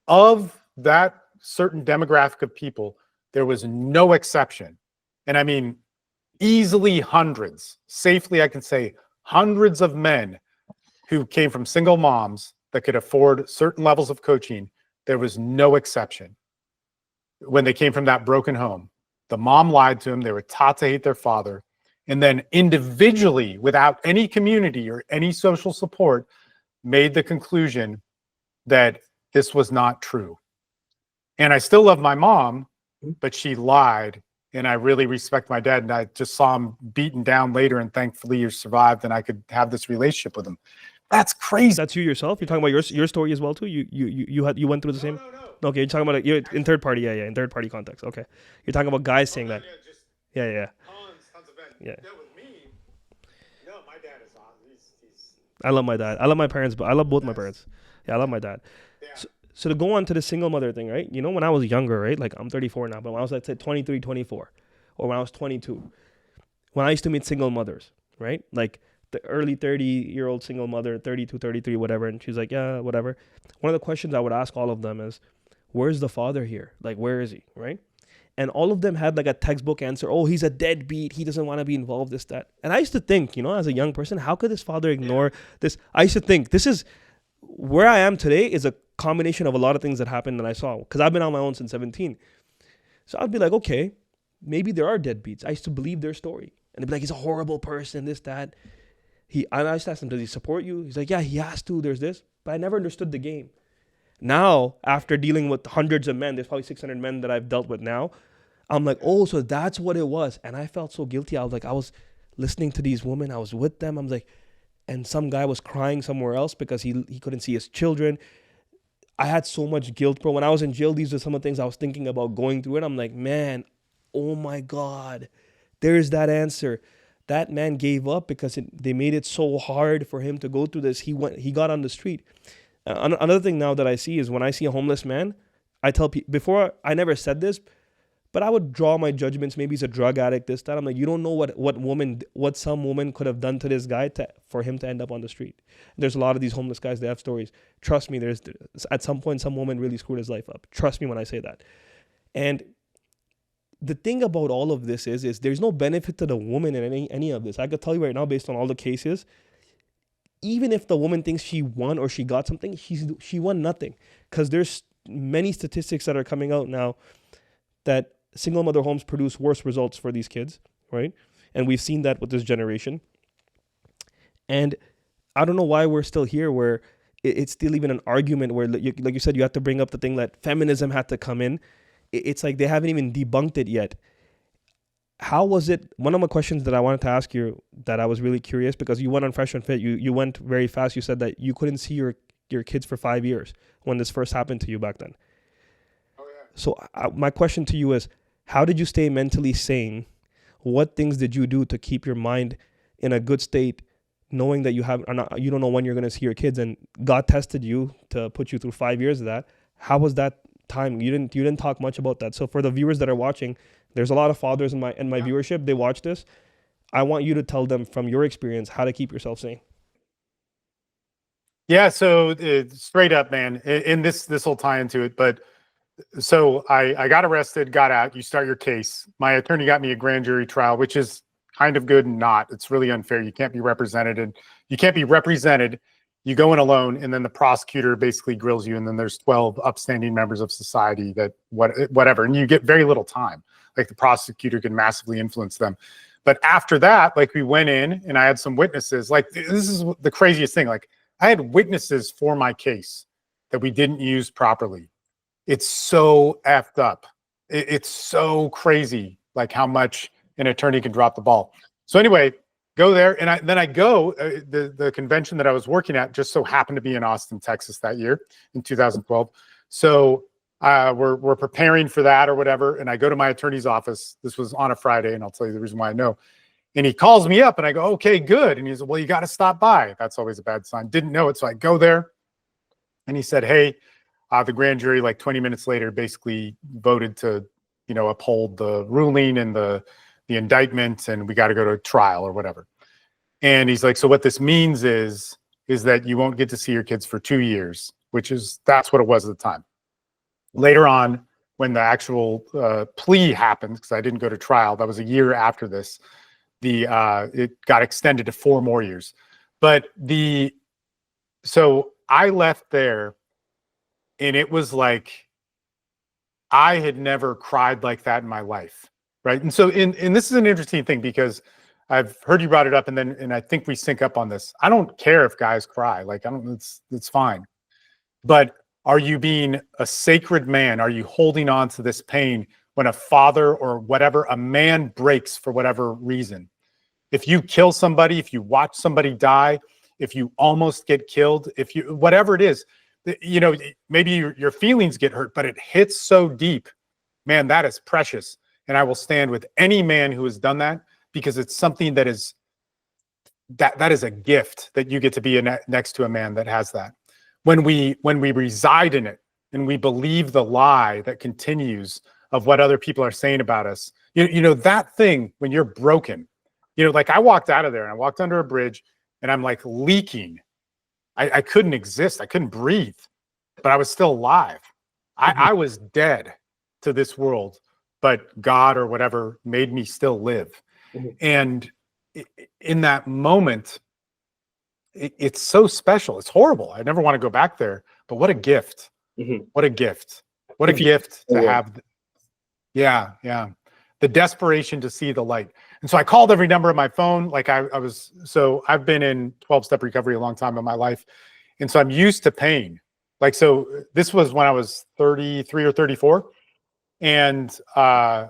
of that certain demographic of people, there was no exception. And I mean, easily hundreds, safely I can say hundreds of men who came from single moms that could afford certain levels of coaching. There was no exception. When they came from that broken home, the mom lied to them. They were taught to hate their father. And then individually, without any community or any social support, made the conclusion that this was not true. And I still love my mom, but she lied. And I really respect my dad. And I just saw him beaten down later, and thankfully he survived, and I could have this relationship with him. That's crazy. That's you yourself? You're talking about your story as well too? You went through the same? No. Okay, you're talking about you're in third party, yeah, in third party context. Okay. You're talking about guys saying that. Yeah. Tons of men. Yeah. With me, my dad is awesome. He's I love my dad. I love my parents, but I love both my parents. Yeah, I love my dad. Yeah. So to go on to the single mother thing, right? When I was younger, right? Like, I'm 34 now, but when I was, let's say, 23, 24, or when I was 22, when I used to meet single mothers, right? Like the early 30-year-old single mother, 32, 33, whatever. And she's like, yeah, whatever. One of the questions I would ask all of them is, where's the father here? Like, where is he, right? And all of them had like a textbook answer. Oh, he's a deadbeat. He doesn't want to be involved, this, that. And I used to think, as a young person, how could this father ignore this? I used to think this is where I am today is a combination of a lot of things that happened that I saw, because I've been on my own since 17. So I'd be like, okay, maybe there are deadbeats. I used to believe their story. And they'd be like, he's a horrible person, this, that. I used to ask him, does he support you? He's like, yeah, he has to. There's this. But I never understood the game. Now, after dealing with hundreds of men, there's probably 600 men that I've dealt with now. I'm like, oh, so that's what it was. And I felt so guilty. I was listening to these women. I was with them. I'm like, and some guy was crying somewhere else because he couldn't see his children. I had so much guilt, bro. When I was in jail, these are some of the things I was thinking about going through it. I'm like, man, oh my God, there's that answer. That man gave up because they made it so hard for him to go through this. He got on the street. Another thing now that I see is when I see a homeless man, I tell people, before I never said this, but I would draw my judgments. Maybe he's a drug addict, this, that. I'm like, you don't know what some woman could have done to this guy for him to end up on the street. There's a lot of these homeless guys, they have stories. Trust me, there's at some point, some woman really screwed his life up. Trust me when I say that. And the thing about all of this is there's no benefit to the woman in any of this. I could tell you right now, based on all the cases, even if the woman thinks she won or she got something, she won nothing. Because there's many statistics that are coming out now that single mother homes produce worse results for these kids, right? And we've seen that with this generation. And I don't know why we're still here where it's still even an argument where, like you said, you have to bring up the thing that feminism had to come in. It's like they haven't even debunked it yet. How was it? One of my questions that I wanted to ask you that I was really curious, because you went on Fresh and Fit, you went very fast. You said that you couldn't see your kids for 5 years when this first happened to you back then. Oh, yeah. So my question to you is, how did you stay mentally sane? What things did you do to keep your mind in a good state, knowing that you don't know when you're going to see your kids, and God tested you to put you through 5 years of that? How was that time? You didn't talk much about that. So for the viewers that are watching, there's a lot of fathers in my viewership. They watch this. I want you to tell them from your experience how to keep yourself sane. Yeah. So straight up, man, and this will tie into it. But so I got arrested, got out. You start your case. My attorney got me a grand jury trial, which is kind of good and not. It's really unfair. You can't be represented. You go in alone, and then the prosecutor basically grills you, and then there's 12 upstanding members of society that whatever, and you get very little time. Like the prosecutor can massively influence them. But after that, like we went in and I had some witnesses. Like this is the craziest thing. Like I had witnesses for my case that we didn't use properly. It's so effed up. It's so crazy, like how much an attorney can drop the ball. So anyway, go there, and then I go. The convention that I was working at just so happened to be in Austin, Texas that year in 2012. So we're preparing for that or whatever, and I go to my attorney's office. This was on a Friday, and I'll tell you the reason why I know. And he calls me up, and I go, okay, good. And he's like, well, you got to stop by. That's always a bad sign. Didn't know it, so I go there, and he said, hey, the grand jury, like 20 minutes later, basically voted to, uphold the ruling and the indictment, and we got to go to trial or whatever. And he's like, so what this means is that you won't get to see your kids for 2 years, that's what it was at the time. Later on, when the actual plea happened, because I didn't go to trial, that was a year after this, it got extended to 4 more years. But so I left there, and it was like I had never cried like that in my life, right? And so, and this is an interesting thing, because I've heard you brought it up, and I think we sync up on this. I don't care if guys cry, like it's fine. But are you being a sacred man? Are you holding on to this pain when a father or whatever, a man breaks for whatever reason? If you kill somebody, if you watch somebody die, if you almost get killed, whatever it is, maybe your feelings get hurt, but it hits so deep, man, that is precious. And I will stand with any man who has done that, because it's something that is a gift that you get to be next to a man that has that. When we reside in it and we believe the lie that continues of what other people are saying about us, that thing, when you're broken, like I walked out of there and I walked under a bridge and I'm like leaking. I couldn't exist. I couldn't breathe, but I was still alive. I was dead to this world, but God or whatever made me still live. Mm-hmm. And in that moment, it's so special. It's horrible. I never want to go back there, but what a gift. Mm-hmm. What a gift. What a gift to have. Yeah. The desperation to see the light. And so I called every number on my phone. Like I've been in 12-step recovery a long time in my life. And so I'm used to pain. Like, so this was when I was 33 or 34. And, my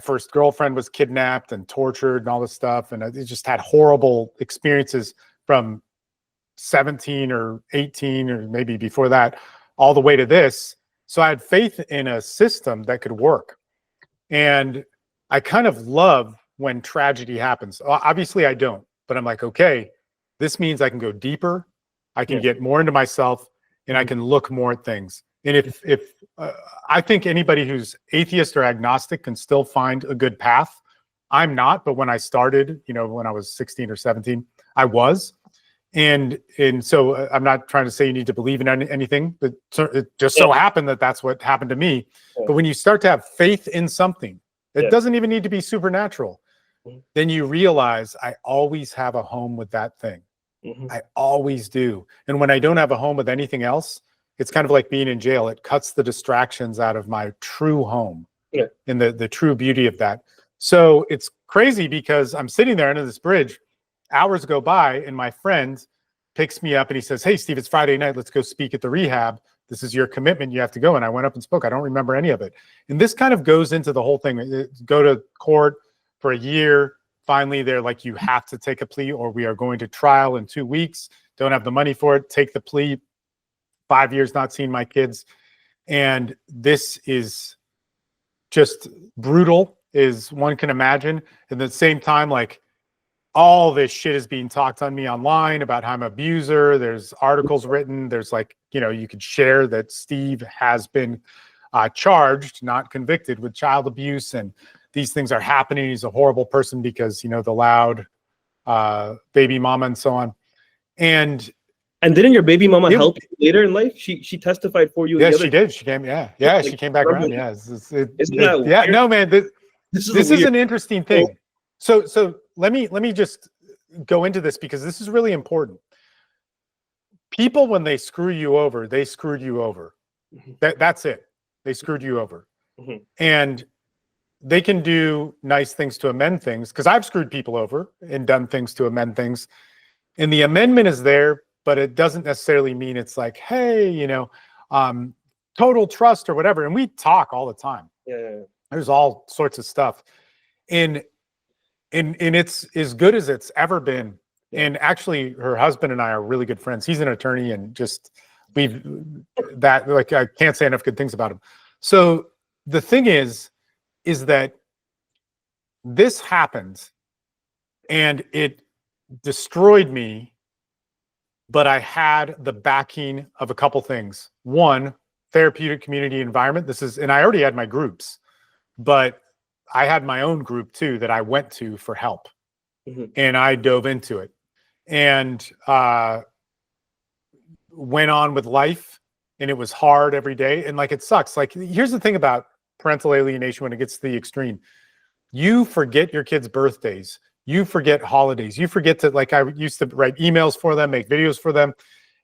first girlfriend was kidnapped and tortured and all this stuff. And I just had horrible experiences from 17 or 18 or maybe before that, all the way to this. So I had faith in a system that could work. And I kind of love when tragedy happens. Obviously I don't, but I'm like, okay, this means I can go deeper. I can get more into myself, and I can look more at things. And if I think anybody who's atheist or agnostic can still find a good path. I'm not, but when I started, when I was 16 or 17, I was. And so I'm not trying to say you need to believe in anything, but it just so happened that that's what happened to me. But when you start to have faith in something, it doesn't even need to be supernatural. Then you realize I always have a home with that thing. I always do. And when I don't have a home with anything else, it's kind of like being in jail. It cuts the distractions out of my true home and the true beauty of that. So it's crazy because I'm sitting there under this bridge. Hours go by and my friend picks me up and he says, "Hey, Steve, it's Friday night. Let's go speak at the rehab. This is your commitment. You have to go." And I went up and spoke. I don't remember any of it. And this kind of goes into the whole thing. Go to court for a year. Finally, they're like, you have to take a plea or we are going to trial in 2 weeks. Don't have the money for it. Take the plea. 5 years not seeing my kids. And this is just brutal, as one can imagine. At the same time, like, all this shit is being talked on me online about how I'm an abuser. There's articles written. There's like, you could share that Steve has been charged, not convicted, with child abuse. And these things are happening. He's a horrible person because, the loud baby mama and so on. And didn't your baby mama help you later in life? She testified for you. Yeah, she did. She came. Yeah, she came back around. Yeah, no, man. This is an interesting thing. So let me just go into this because this is really important. People, when they screw you over, they screwed you over. That's it. They screwed you over. And they can do nice things to amend things, because I've screwed people over and done things to amend things. And the amendment is there, but it doesn't necessarily mean it's like, hey, total trust or whatever. And we talk all the time. Yeah. There's all sorts of stuff. And it's as good as it's ever been. And actually, her husband and I are really good friends. He's an attorney, and I can't say enough good things about him. So the thing is that this happened and it destroyed me, but I had the backing of a couple things. One, therapeutic community environment. And I already had my groups, but I had my own group too that I went to for help. And I dove into it and went on with life, and it was hard every day. And like, it sucks. Like, here's the thing about parental alienation when it gets to the extreme. You forget your kids' birthdays. You forget holidays. You forget to, like, I used to write emails for them, make videos for them.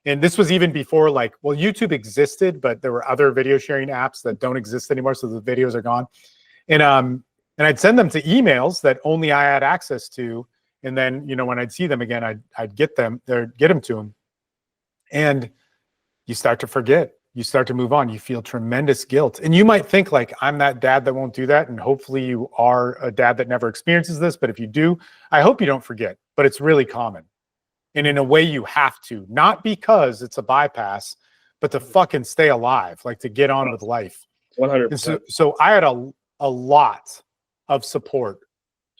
And this was even before, like, well, YouTube existed, but there were other video sharing apps that don't exist anymore. So the videos are gone. And I'd send them to emails that only I had access to. And then, when I'd see them again, I'd get them to them. And you start to forget. You start to move on. You feel tremendous guilt. And you might think, like, I'm that dad that won't do that. And hopefully you are a dad that never experiences this. But if you do, I hope you don't forget. But it's really common. And in a way you have to, not because it's a bypass, but to fucking stay alive, like to get on with life. 100%. And so I had a lot of support.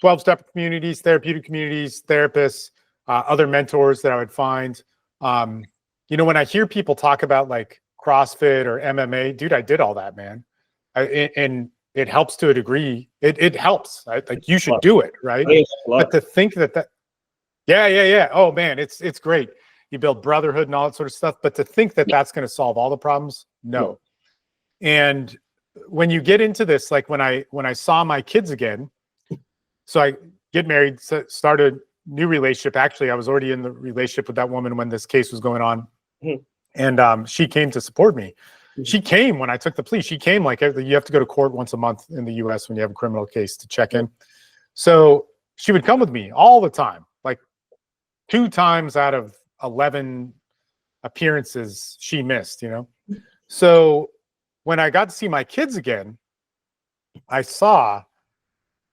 12-step communities, therapeutic communities, therapists, other mentors that I would find. When I hear people talk about like CrossFit or MMA, dude, I did all that, man. And it helps to a degree. It helps. Right? Like, you should do it, right? But to think that yeah. Oh man, it's great. You build brotherhood and all that sort of stuff. But to think that that's going to solve all the problems, no. And when you get into this, like when I saw my kids again, so I get married, start a new relationship. Actually, I was already in the relationship with that woman when this case was going on. And she came to support me. She came when I took the plea. She came like you have to go to court once a month in the US when you have a criminal case to check in. So she would come with me all the time, like 2 times out of 11 appearances she missed, So when I got to see my kids again, I saw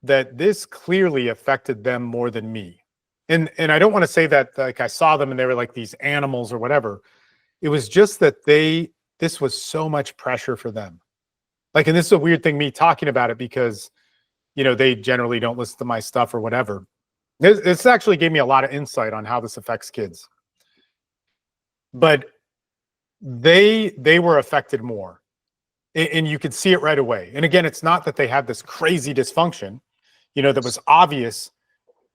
that this clearly affected them more than me. And I don't want to say that like I saw them and they were like these animals or whatever. It was just that this was so much pressure for them. Like, and this is a weird thing, me talking about it, because, they generally don't listen to my stuff or whatever. This actually gave me a lot of insight on how this affects kids. But they were affected more. And you could see it right away. And again, it's not that they had this crazy dysfunction, that was obvious.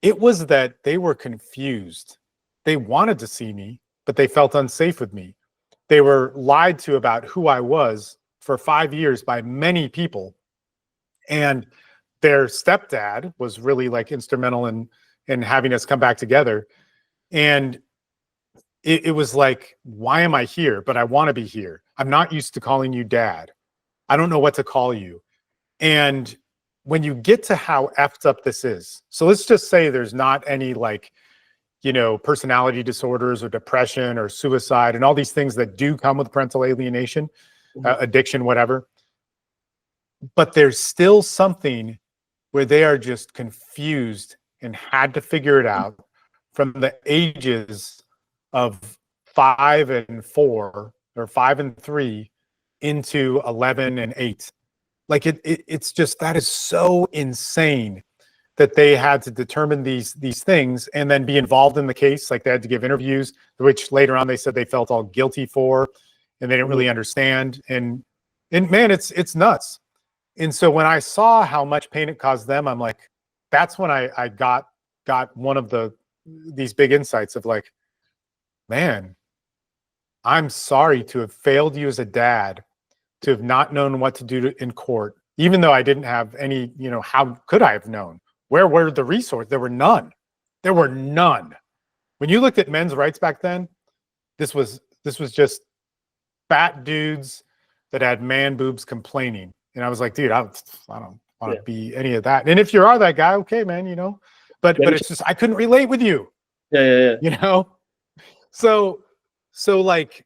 It was that they were confused. They wanted to see me, but they felt unsafe with me. They were lied to about who I was for 5 years by many people. And their stepdad was really like instrumental in having us come back together. And it was like, why am I here? But I want to be here. I'm not used to calling you dad. I don't know what to call you. And when you get to how effed up this is, so let's just say there's not any like, personality disorders or depression or suicide and all these things that do come with parental alienation, addiction, whatever. But there's still something where they are just confused and had to figure it out from the ages of 5 and 4 or 5 and 3 into 11 and 8. Like it's just, that is so insane that they had to determine these things and then be involved in the case. Like they had to give interviews, which later on they said they felt all guilty for, and they didn't really understand. And man, it's nuts. And so when I saw how much pain it caused them, I'm like, that's when I got one of these big insights of like, man, I'm sorry to have failed you as a dad, to have not known what to do in court, even though I didn't have any, how could I have known? Where were the resources? There were none. There were none. When you looked at men's rights back then, this was just fat dudes that had man boobs complaining. And I was like, dude, I don't want to be any of that. And if you are that guy, okay, man, but it's just, I couldn't relate with you. Yeah. So like,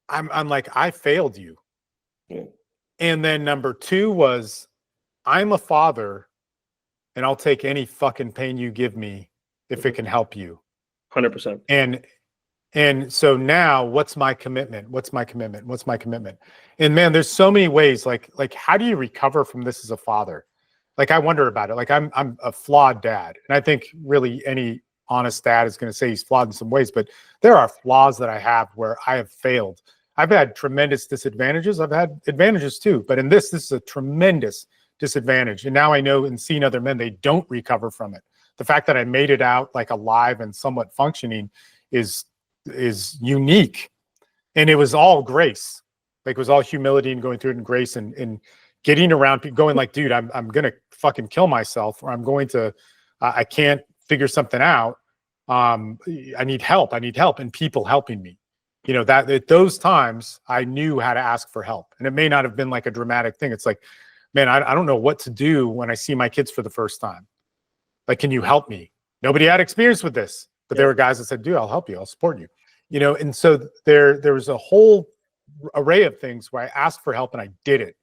I'm like, I failed you. Yeah. And then number 2 was, I'm a father and I'll take any fucking pain you give me if it can help you. 100%. And so now what's my commitment? What's my commitment? What's my commitment? And man, there's so many ways, like how do you recover from this as a father? Like I wonder about it. Like I'm a flawed dad. And I think really any honest dad is going to say he's flawed in some ways, but there are flaws that I have where I have failed. I've had tremendous disadvantages. I've had advantages too, but in this is a tremendous disadvantage. And now I know, in seeing other men, they don't recover from it. The fact that I made it out like alive and somewhat functioning is unique. And it was all grace. Like it was all humility and going through it in grace and getting around people going like, dude, I'm going to fucking kill myself, or I'm going to, I can't figure something out. I need help. And people helping me. That at those times I knew how to ask for help. And it may not have been like a dramatic thing. It's like, man, I don't know what to do when I see my kids for the first time. Like, can you help me? Nobody had experience with this, but there were guys that said, dude, I'll help you. I'll support you. And so there was a whole array of things where I asked for help and I did it.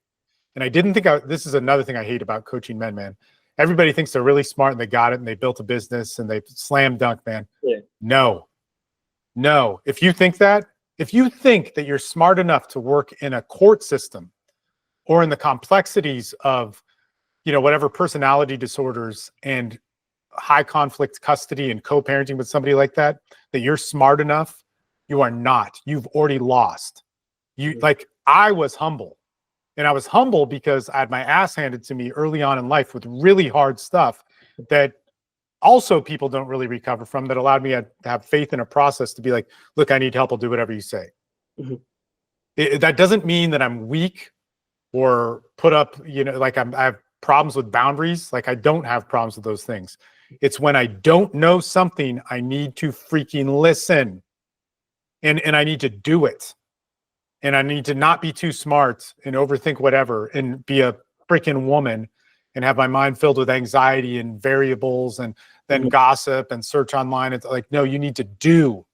And I didn't think this is another thing I hate about coaching men, man. Everybody thinks they're really smart and they got it and they built a business and they slam dunk, man. Yeah. No. If you think that you're smart enough to work in a court system or in the complexities of, whatever personality disorders and high conflict custody and co-parenting with somebody like that you're smart enough, you are not. You've already lost. I was humble. And I was humble because I had my ass handed to me early on in life with really hard stuff that also people don't really recover from, that allowed me to have faith in a process to be like, look, I need help. I'll do whatever you say. That doesn't mean that I'm weak or put up, like I have problems with boundaries. Like I don't have problems with those things. It's when I don't know something, I need to freaking listen, and I need to do it. And I need to not be too smart and overthink whatever and be a freaking woman and have my mind filled with anxiety and variables and then gossip and search online. It's like, no, you need to do.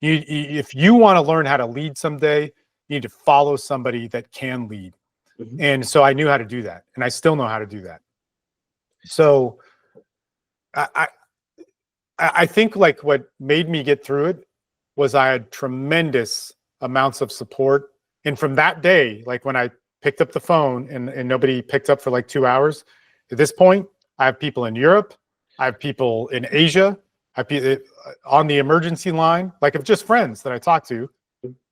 If you want to learn how to lead someday, you need to follow somebody that can lead. And so I knew how to do that. And I still know how to do that. So I think like what made me get through it was I had tremendous amounts of support. And from that day, like when I picked up the phone and nobody picked up for like 2 hours, at this point, I have people in Europe, I have people in Asia, I have people on the emergency line, like of just friends that I talk to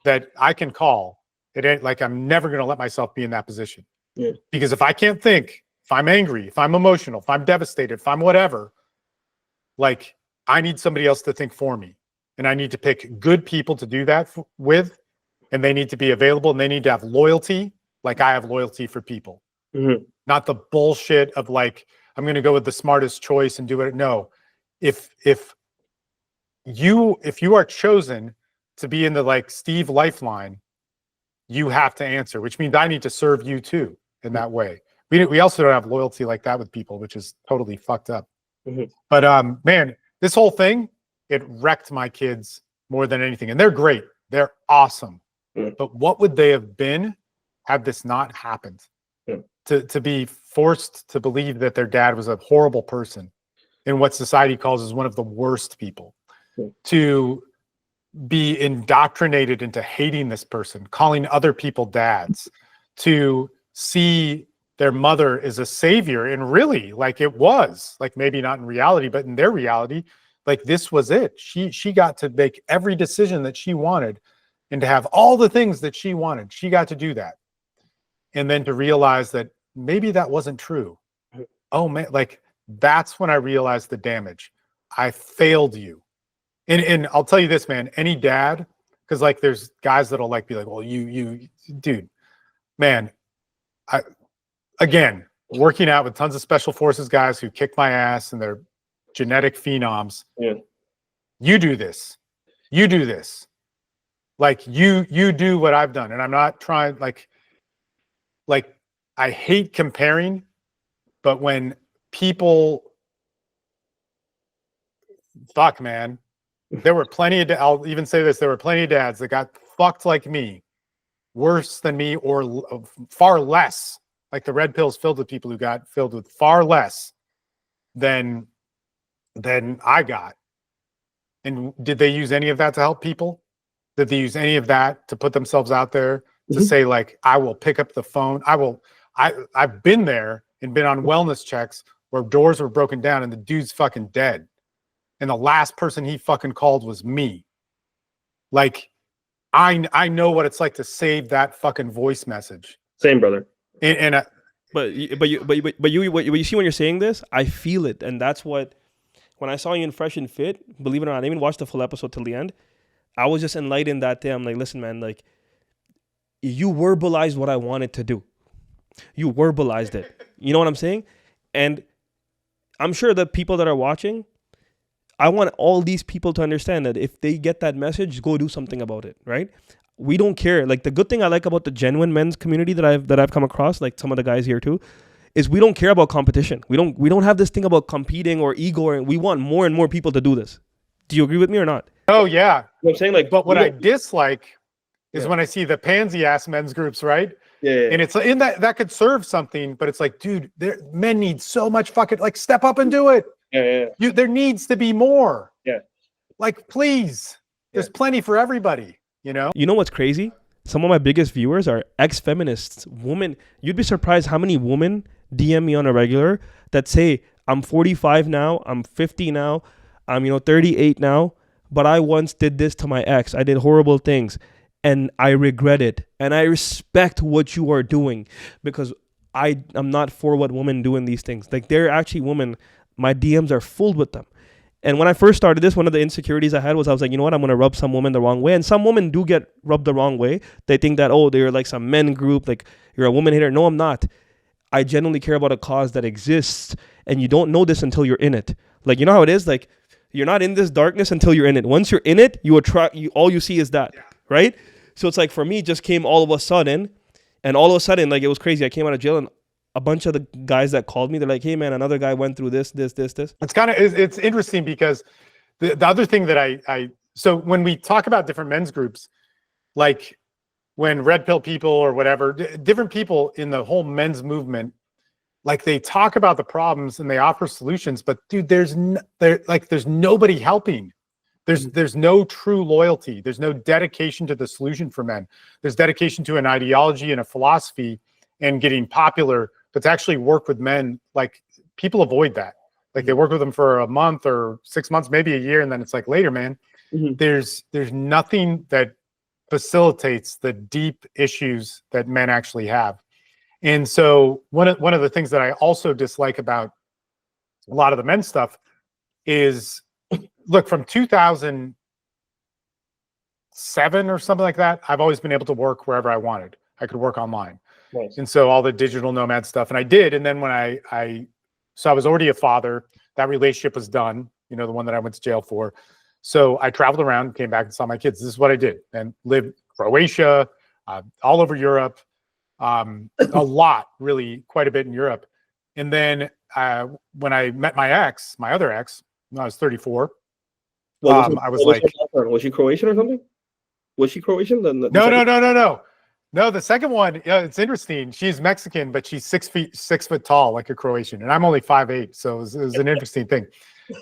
that I can call. It ain't like I'm never going to let myself be in that position. Yeah. Because if I can't think, if I'm angry, if I'm emotional, if I'm devastated, if I'm whatever, like I need somebody else to think for me. And I need to pick good people to do that with. And they need to be available and they need to have loyalty. Like I have loyalty for people, not the bullshit of like, I'm going to go with the smartest choice and do it. No, if you are chosen to be in the like Steve lifeline, you have to answer, which means I need to serve you too in that way. We also don't have loyalty like that with people, which is totally fucked up. But man, this whole thing, it wrecked my kids more than anything. And they're great. They're awesome. But what would they have been had this not happened? To be forced to believe that their dad was a horrible person in what society calls as one of the worst people. To be indoctrinated into hating this person, calling other people dads, to see their mother as a savior. And really, like it was, like maybe not in reality, but in their reality, like this was it. She got to make every decision that she wanted and to have all the things that she wanted. She got to do that. And then to realize that maybe that wasn't true. Oh man, like that's when I realized the damage. I failed you. And I'll tell you this, man, any dad, because like there's guys that'll like be like, well, you dude, man, again, working out with tons of special forces guys who kick my ass and they're genetic phenoms. Yeah. You do this. You do this. Like you do what I've done. And I'm not trying like I hate comparing, but when people fuck, man, there were plenty of, I'll even say this, there were plenty of dads that got fucked like me, worse than me, or far less, like the red pills filled with people who got filled with far less than I got. And did they use any of that to help people? Did they use any of that to put themselves out there to say like, I will pick up the phone. I've been there and been on wellness checks where doors were broken down and the dude's fucking dead. And the last person he fucking called was me. Like, I know what it's like to save that fucking voice message. Same, brother. But you see when you're saying this, I feel it, and that's what. When I saw you in Fresh and Fit, believe it or not, I didn't even watch the full episode till the end. I was just enlightened that day. I'm like, listen, man, like, you verbalized what I wanted to do. You verbalized it. You know what I'm saying? And I'm sure that people that are watching, I want all these people to understand that if they get that message, go do something about it, right? We don't care. Like the good thing I like about the genuine men's community that I've come across, like some of the guys here too, is we don't care about competition. We don't have this thing about competing or ego, and we want more and more people to do this. Do you agree with me or not? Oh yeah. I'm saying like, but what I dislike is when I see the pansy ass men's groups, right? Yeah. And it's in that could serve something, but it's like, dude, men need so much fucking like step up and do it. Yeah. There needs to be more. Yeah. Like, please, there's plenty for everybody, you know? You know what's crazy? Some of my biggest viewers are ex-feminists, women. You'd be surprised how many women DM me on a regular that say, I'm 45 now, I'm 50 now, I'm 38 now, but I once did this to my ex. I did horrible things and I regret it. And I respect what you are doing because I'm not for what women do in these things. Like they're actually women. My DMs are full with them. And when I first started this, one of the insecurities I had was I was like, you know what, I'm going to rub some women the wrong way. And some women do get rubbed the wrong way. They think that, oh, they're like some men group, like you're a woman hater. No, I'm not. I genuinely care about a cause that exists, and you don't know this until you're in it. Like, you know how it is? Like, you're not in this darkness until you're in it. Once you're in it, all you see is that, right? So it's like, for me, it just came all of a sudden, and all of a sudden, like, it was crazy. I came out of jail, and a bunch of the guys that called me, they're like, hey man, another guy went through this. It's interesting because the other thing that so when we talk about different men's groups, like when red pill people or whatever, different people in the whole men's movement, like they talk about the problems and they offer solutions, but dude, there's nobody helping. There's no true loyalty. There's no dedication to the solution for men. There's dedication to an ideology and a philosophy and getting popular, but to actually work with men, like people avoid that. Like they work with them for a month or 6 months, maybe a year, and then it's like later, man. There's nothing that facilitates the deep issues that men actually have. And so one of the things that I also dislike about a lot of the men's stuff is, look, from 2007 or something like that, I've always been able to work wherever I wanted. I could work online. Nice. And so all the digital nomad stuff, and I did. And then when I was already a father, that relationship was done, you know, the one that I went to jail for. So I traveled around, came back and saw my kids. This is what I did, and lived Croatia, all over Europe, a lot, really quite a bit in Europe. And then when I met my other ex, when I was 34, I was like, was she Croatian or something? Was she Croatian? No, the second one, it's interesting. She's Mexican, but she's 6 foot tall, like a Croatian, and I'm only 5'8", so it was an interesting thing,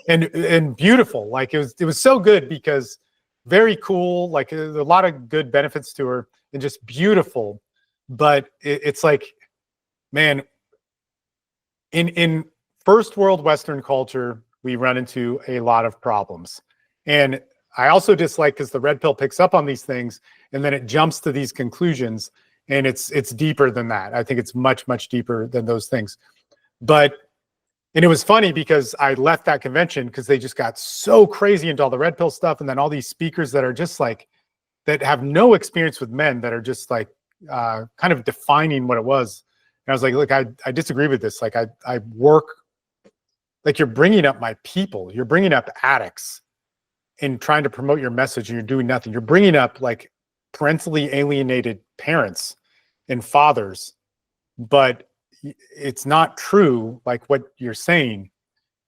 and beautiful. Like it was so good because very cool. Like a lot of good benefits to her, and just beautiful. But it's like, man, in first world Western culture, we run into a lot of problems, and I also dislike because the red pill picks up on these things and then it jumps to these conclusions, and it's deeper than that. I think it's much, much deeper than those things. And it was funny because I left that convention because they just got so crazy into all the red pill stuff, and then all these speakers that are just like, that have no experience with men, that are just like kind of defining what it was. And I was like, look, I disagree with this. Like I work, like you're bringing up my people, you're bringing up addicts and trying to promote your message, and you're doing nothing. You're bringing up like parentally alienated parents and fathers, but it's not true, like what you're saying.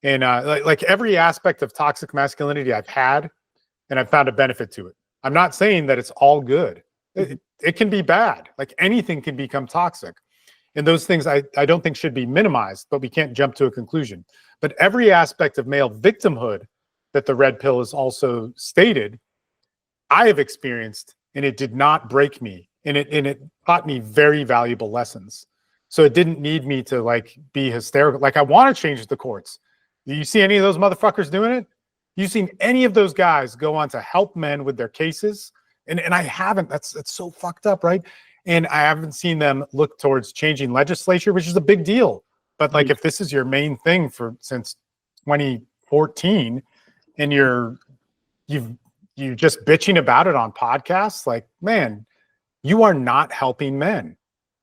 And like every aspect of toxic masculinity I've had, and I've found a benefit to it. I'm not saying that it's all good. It can be bad. Like anything can become toxic. And those things I don't think should be minimized, but we can't jump to a conclusion. But every aspect of male victimhood that the red pill has also stated, I have experienced, and it did not break me. And it taught me very valuable lessons. So it didn't need me to like be hysterical. Like I want to change the courts. Do you see any of those motherfuckers doing it? You seen any of those guys go on to help men with their cases? And I haven't. That's so fucked up, right? And I haven't seen them look towards changing legislature, which is a big deal. But like, if this is your main thing since 2014, and you're just bitching about it on podcasts, like, man, you are not helping men.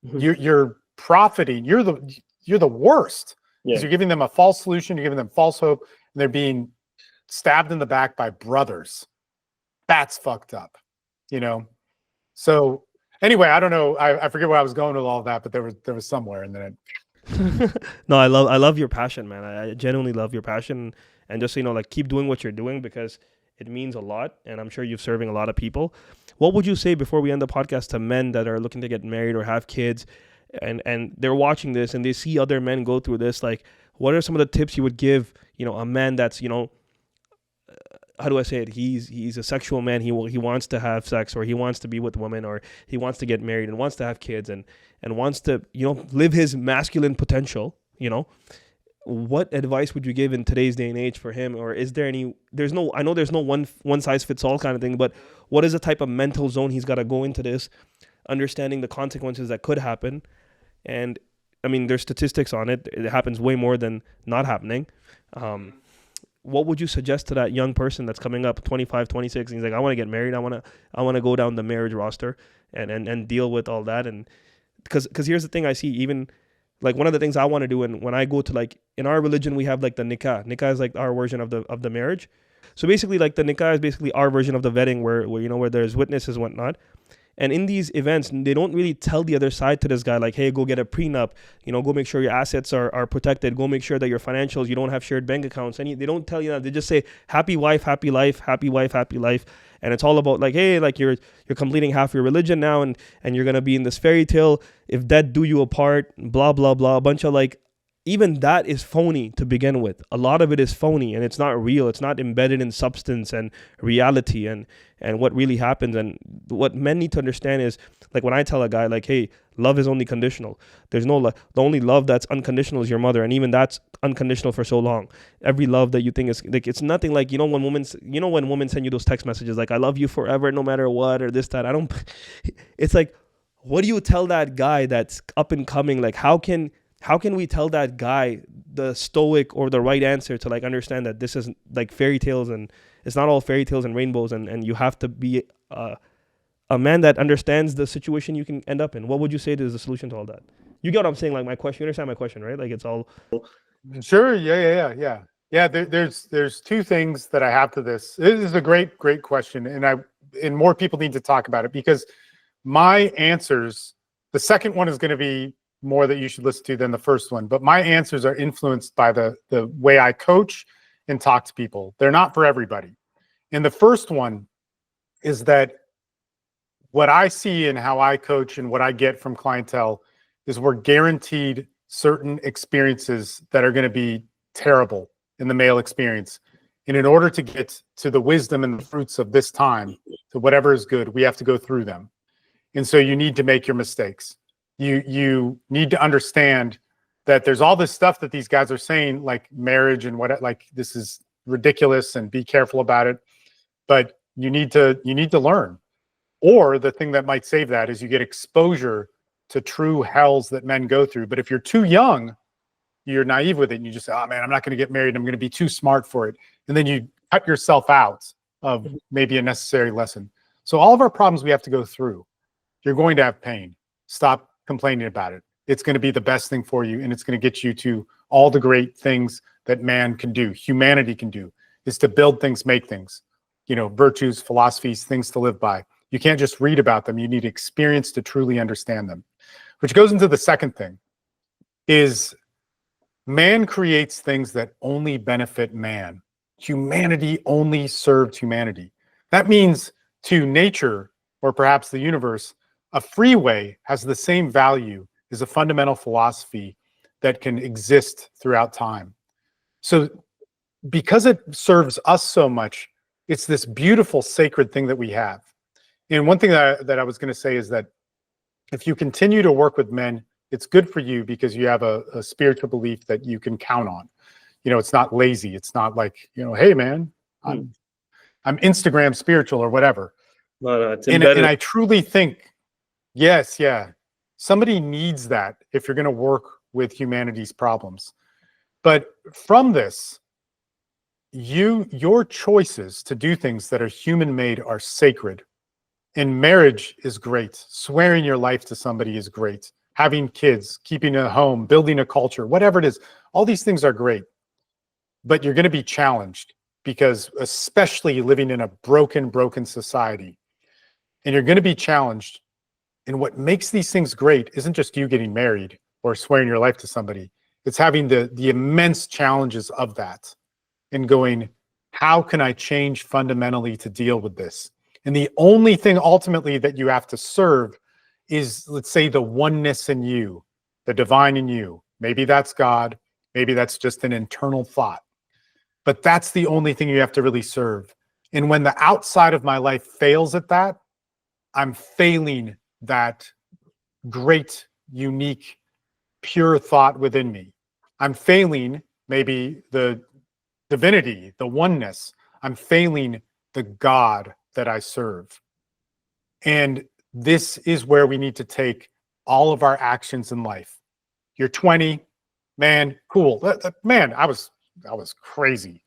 You're profiting. You're the worst, because you're giving them a false solution. You're giving them false hope, and they're being stabbed in the back by brothers. That's fucked up, you know? So anyway, I don't know. I forget where I was going with all of that, but there was somewhere in there. No, I love your passion, man. I genuinely love your passion, and just, you know, like, keep doing what you're doing, because it means a lot, and I'm sure you're serving a lot of people. What would you say before we end the podcast to men that are looking to get married or have kids, and they're watching this and they see other men go through this? Like, what are some of the tips you would give, you know, a man that's, you know, how do I say it? He's a sexual man. He wants to have sex, or he wants to be with women, or he wants to get married and wants to have kids, and wants to, you know, live his masculine potential, you know. What advice would you give in today's day and age for him? Or is there any, I know there's no one size fits all kind of thing, but what is the type of mental zone he's got to go into this, understanding the consequences that could happen? And I mean, there's statistics on it. It happens way more than not happening. what would you suggest to that young person that's coming up 25, 26, and he's like, I want to get married. I want to go down the marriage roster and deal with all that. And because here's the thing I see, even like one of the things I want to do, and when I go to, like, in our religion, we have like the nikah. Nikah is like our version of the marriage. So basically, like, the nikah is basically our version of the wedding, where you know, where there's witnesses and whatnot. And in these events, they don't really tell the other side to this guy, like, hey, go get a prenup, you know, go make sure your assets are protected, go make sure that your financials, you don't have shared bank accounts. And they don't tell you that. They just say, happy wife, happy life, happy wife, happy life. And it's all about, like, hey, like, you're completing half your religion now, and you're going to be in this fairy tale. If death do you apart, blah, blah, blah. A bunch of, like, even that is phony to begin with. A lot of it is phony, and it's not real. It's not embedded in substance and reality and what really happens. And what men need to understand is, like, when I tell a guy, like, hey, love is only conditional. There's no love. The only love that's unconditional is your mother, and even that's unconditional for so long. Every love that you think is, like, it's nothing. Like, when women send you those text messages like, I love you forever no matter what, or this, that. It's like, what do you tell that guy that's up and coming? Like, how can we tell that guy the stoic or the right answer to, like, understand that this is like fairy tales, and it's not all fairy tales and rainbows, and you have to be a man that understands the situation you can end up in? What would you say is the solution to all that? You get what I'm saying? Like, my question, you understand my question, right? Like, it's all. Sure. Yeah. There's two things that I have to this. This is a great question. And more people need to talk about it, because my answers, the second one is going to be more that you should listen to than the first one. But my answers are influenced by the way I coach and talk to people. They're not for everybody. And the first one is that what I see and how I coach and what I get from clientele is we're guaranteed certain experiences that are going to be terrible in the male experience. And in order to get to the wisdom and the fruits of this time, to whatever is good, we have to go through them. And so you need to make your mistakes. You need to understand that there's all this stuff that these guys are saying, like marriage and what, like, this is ridiculous and be careful about it. But you need to learn. Or the thing that might save that is you get exposure to true hells that men go through. But if you're too young, you're naive with it, and you just say, oh man, I'm not going to get married, I'm going to be too smart for it. And then you cut yourself out of maybe a necessary lesson. So all of our problems we have to go through. You're going to have pain. Stop complaining about it. It's going to be the best thing for you, and it's going to get you to all the great things that man can do, humanity can do, is to build things, make things, virtues, philosophies, things to live by. You can't just read about them. You need experience to truly understand them. Which goes into the second thing, is man creates things that only benefit man. Humanity only served humanity. That means to nature, or perhaps the universe, a freeway has the same value as a fundamental philosophy that can exist throughout time. So because it serves us so much, it's this beautiful, sacred thing that we have. And one thing that I was going to say is that if you continue to work with men, it's good for you, because you have a spiritual belief that you can count on. It's not lazy. It's not like, hey man, I'm Instagram spiritual or whatever. No, it's and I truly think, yes, yeah, somebody needs that if you're going to work with humanity's problems. But from this, your choices to do things that are human-made are sacred. And marriage is great. Swearing your life to somebody is great. Having kids, keeping a home, building a culture, whatever it is, all these things are great. But you're going to be challenged, because especially living in a broken society, and you're going to be challenged. And what makes these things great isn't just you getting married or swearing your life to somebody. It's having the immense challenges of that and going, how can I change fundamentally to deal with this? And the only thing ultimately that you have to serve is, let's say, the oneness in you, the divine in you. Maybe that's God. Maybe that's just an internal thought. But that's the only thing you have to really serve. And when the outside of my life fails at that, I'm failing that great, unique, pure thought within me. I'm failing maybe the divinity, the oneness. I'm failing the God that I serve. And this is where we need to take all of our actions in life. You're 20, man, cool. Man, I was crazy.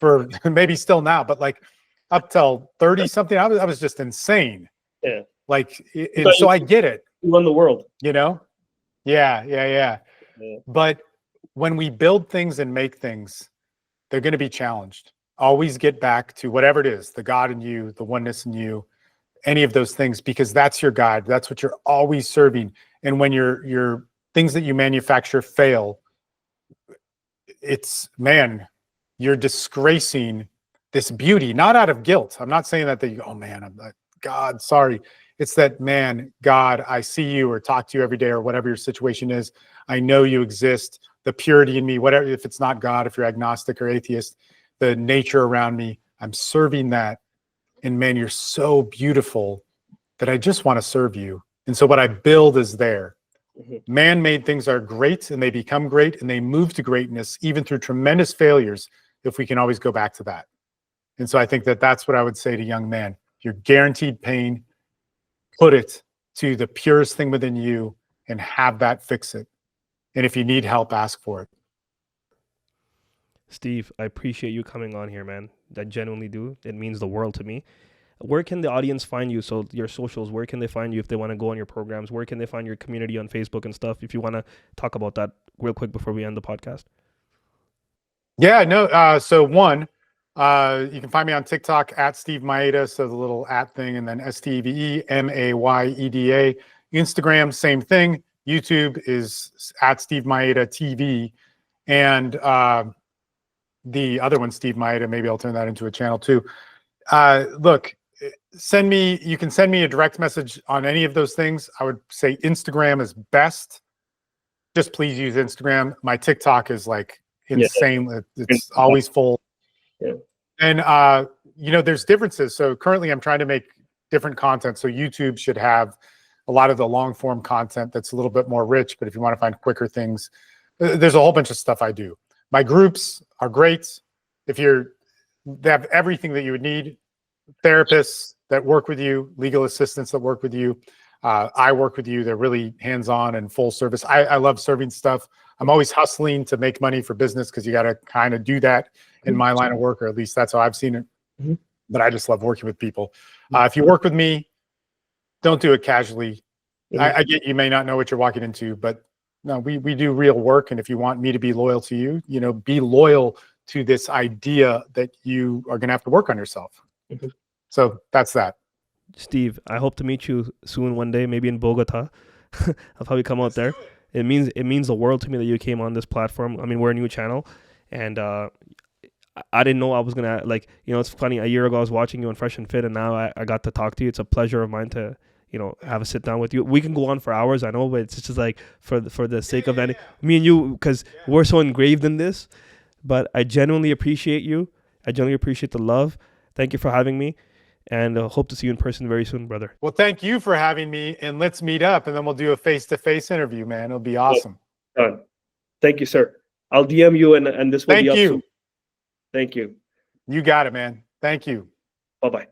for maybe still now, but like up till 30 something, I was just insane. Yeah. Like, and so I get it. You run the world. Yeah. But when we build things and make things, they're going to be challenged. Always get back to whatever it is, the God in you, the oneness in you, any of those things, because that's your guide. That's what you're always serving. And when your things that you manufacture fail, you're disgracing this beauty, not out of guilt. I'm not saying that oh man, I'm like, God, sorry. It's that, man, God, I see you or talk to you every day or whatever your situation is. I know you exist. The purity in me, whatever, if it's not God, if you're agnostic or atheist, the nature around me, I'm serving that. And man, you're so beautiful that I just want to serve you. And so what I build is there. Man-made things are great, and they become great, and they move to greatness even through tremendous failures if we can always go back to that. And so I think that that's what I would say to young men. You're guaranteed pain. Put it to the purest thing within you and have that fix it. And if you need help, ask for it. Steve, I appreciate you coming on here, man. I genuinely do. It means the world to me. Where can the audience find you? So your socials, where can they find you if they want to go on your programs? Where can they find your community on Facebook and stuff? If you want to talk about that real quick before we end the podcast. Yeah, no. So you can find me on TikTok at Steve Mayeda. So the little at thing, and then SteveMayeda. Instagram, same thing. YouTube is at Steve Mayeda TV. And the other one, Steve Mayeda, maybe I'll turn that into a channel too. Look, you can send me a direct message on any of those things. I would say Instagram is best. Just please use Instagram. My TikTok is like insane. Yeah. It's always full. Yeah. And, there's differences. So currently I'm trying to make different content. So YouTube should have a lot of the long form content that's a little bit more rich. But if you want to find quicker things, there's a whole bunch of stuff I do. My groups are great. They have everything that you would need. Therapists that work with you, legal assistants that work with you. I work with you. They're really hands-on and full service. I love serving stuff. I'm always hustling to make money for business because you got to kind of do that in my line of work, or at least that's how I've seen it. But I just love working with people. If you work with me, don't do it casually. I get you may not know what you're walking into, but no, we do real work. And if you want me to be loyal to you, be loyal to this idea that you are going to have to work on yourself. So that's that. Steve, I hope to meet you soon one day, maybe in Bogota. I'll probably come out there. It means the world to me that you came on this platform. I mean, we're a new channel, and I didn't know I was gonna it's funny. A year ago I was watching you on Fresh and Fit, and now I got to talk to you. It's a pleasure of mine to have a sit down with you. We can go on for hours, I know, but it's just like for the sake of that, me and you, because we're so engraved in this. But I genuinely appreciate you. I genuinely appreciate the love. Thank you for having me, and hope to see you in person very soon, brother. Well, thank you for having me, and let's meet up, and then we'll do a face-to-face interview, man. It'll be awesome. Done. Thank you, sir. I'll DM you, and this will be up soon. Thank you. You got it, man. Thank you. Bye-bye.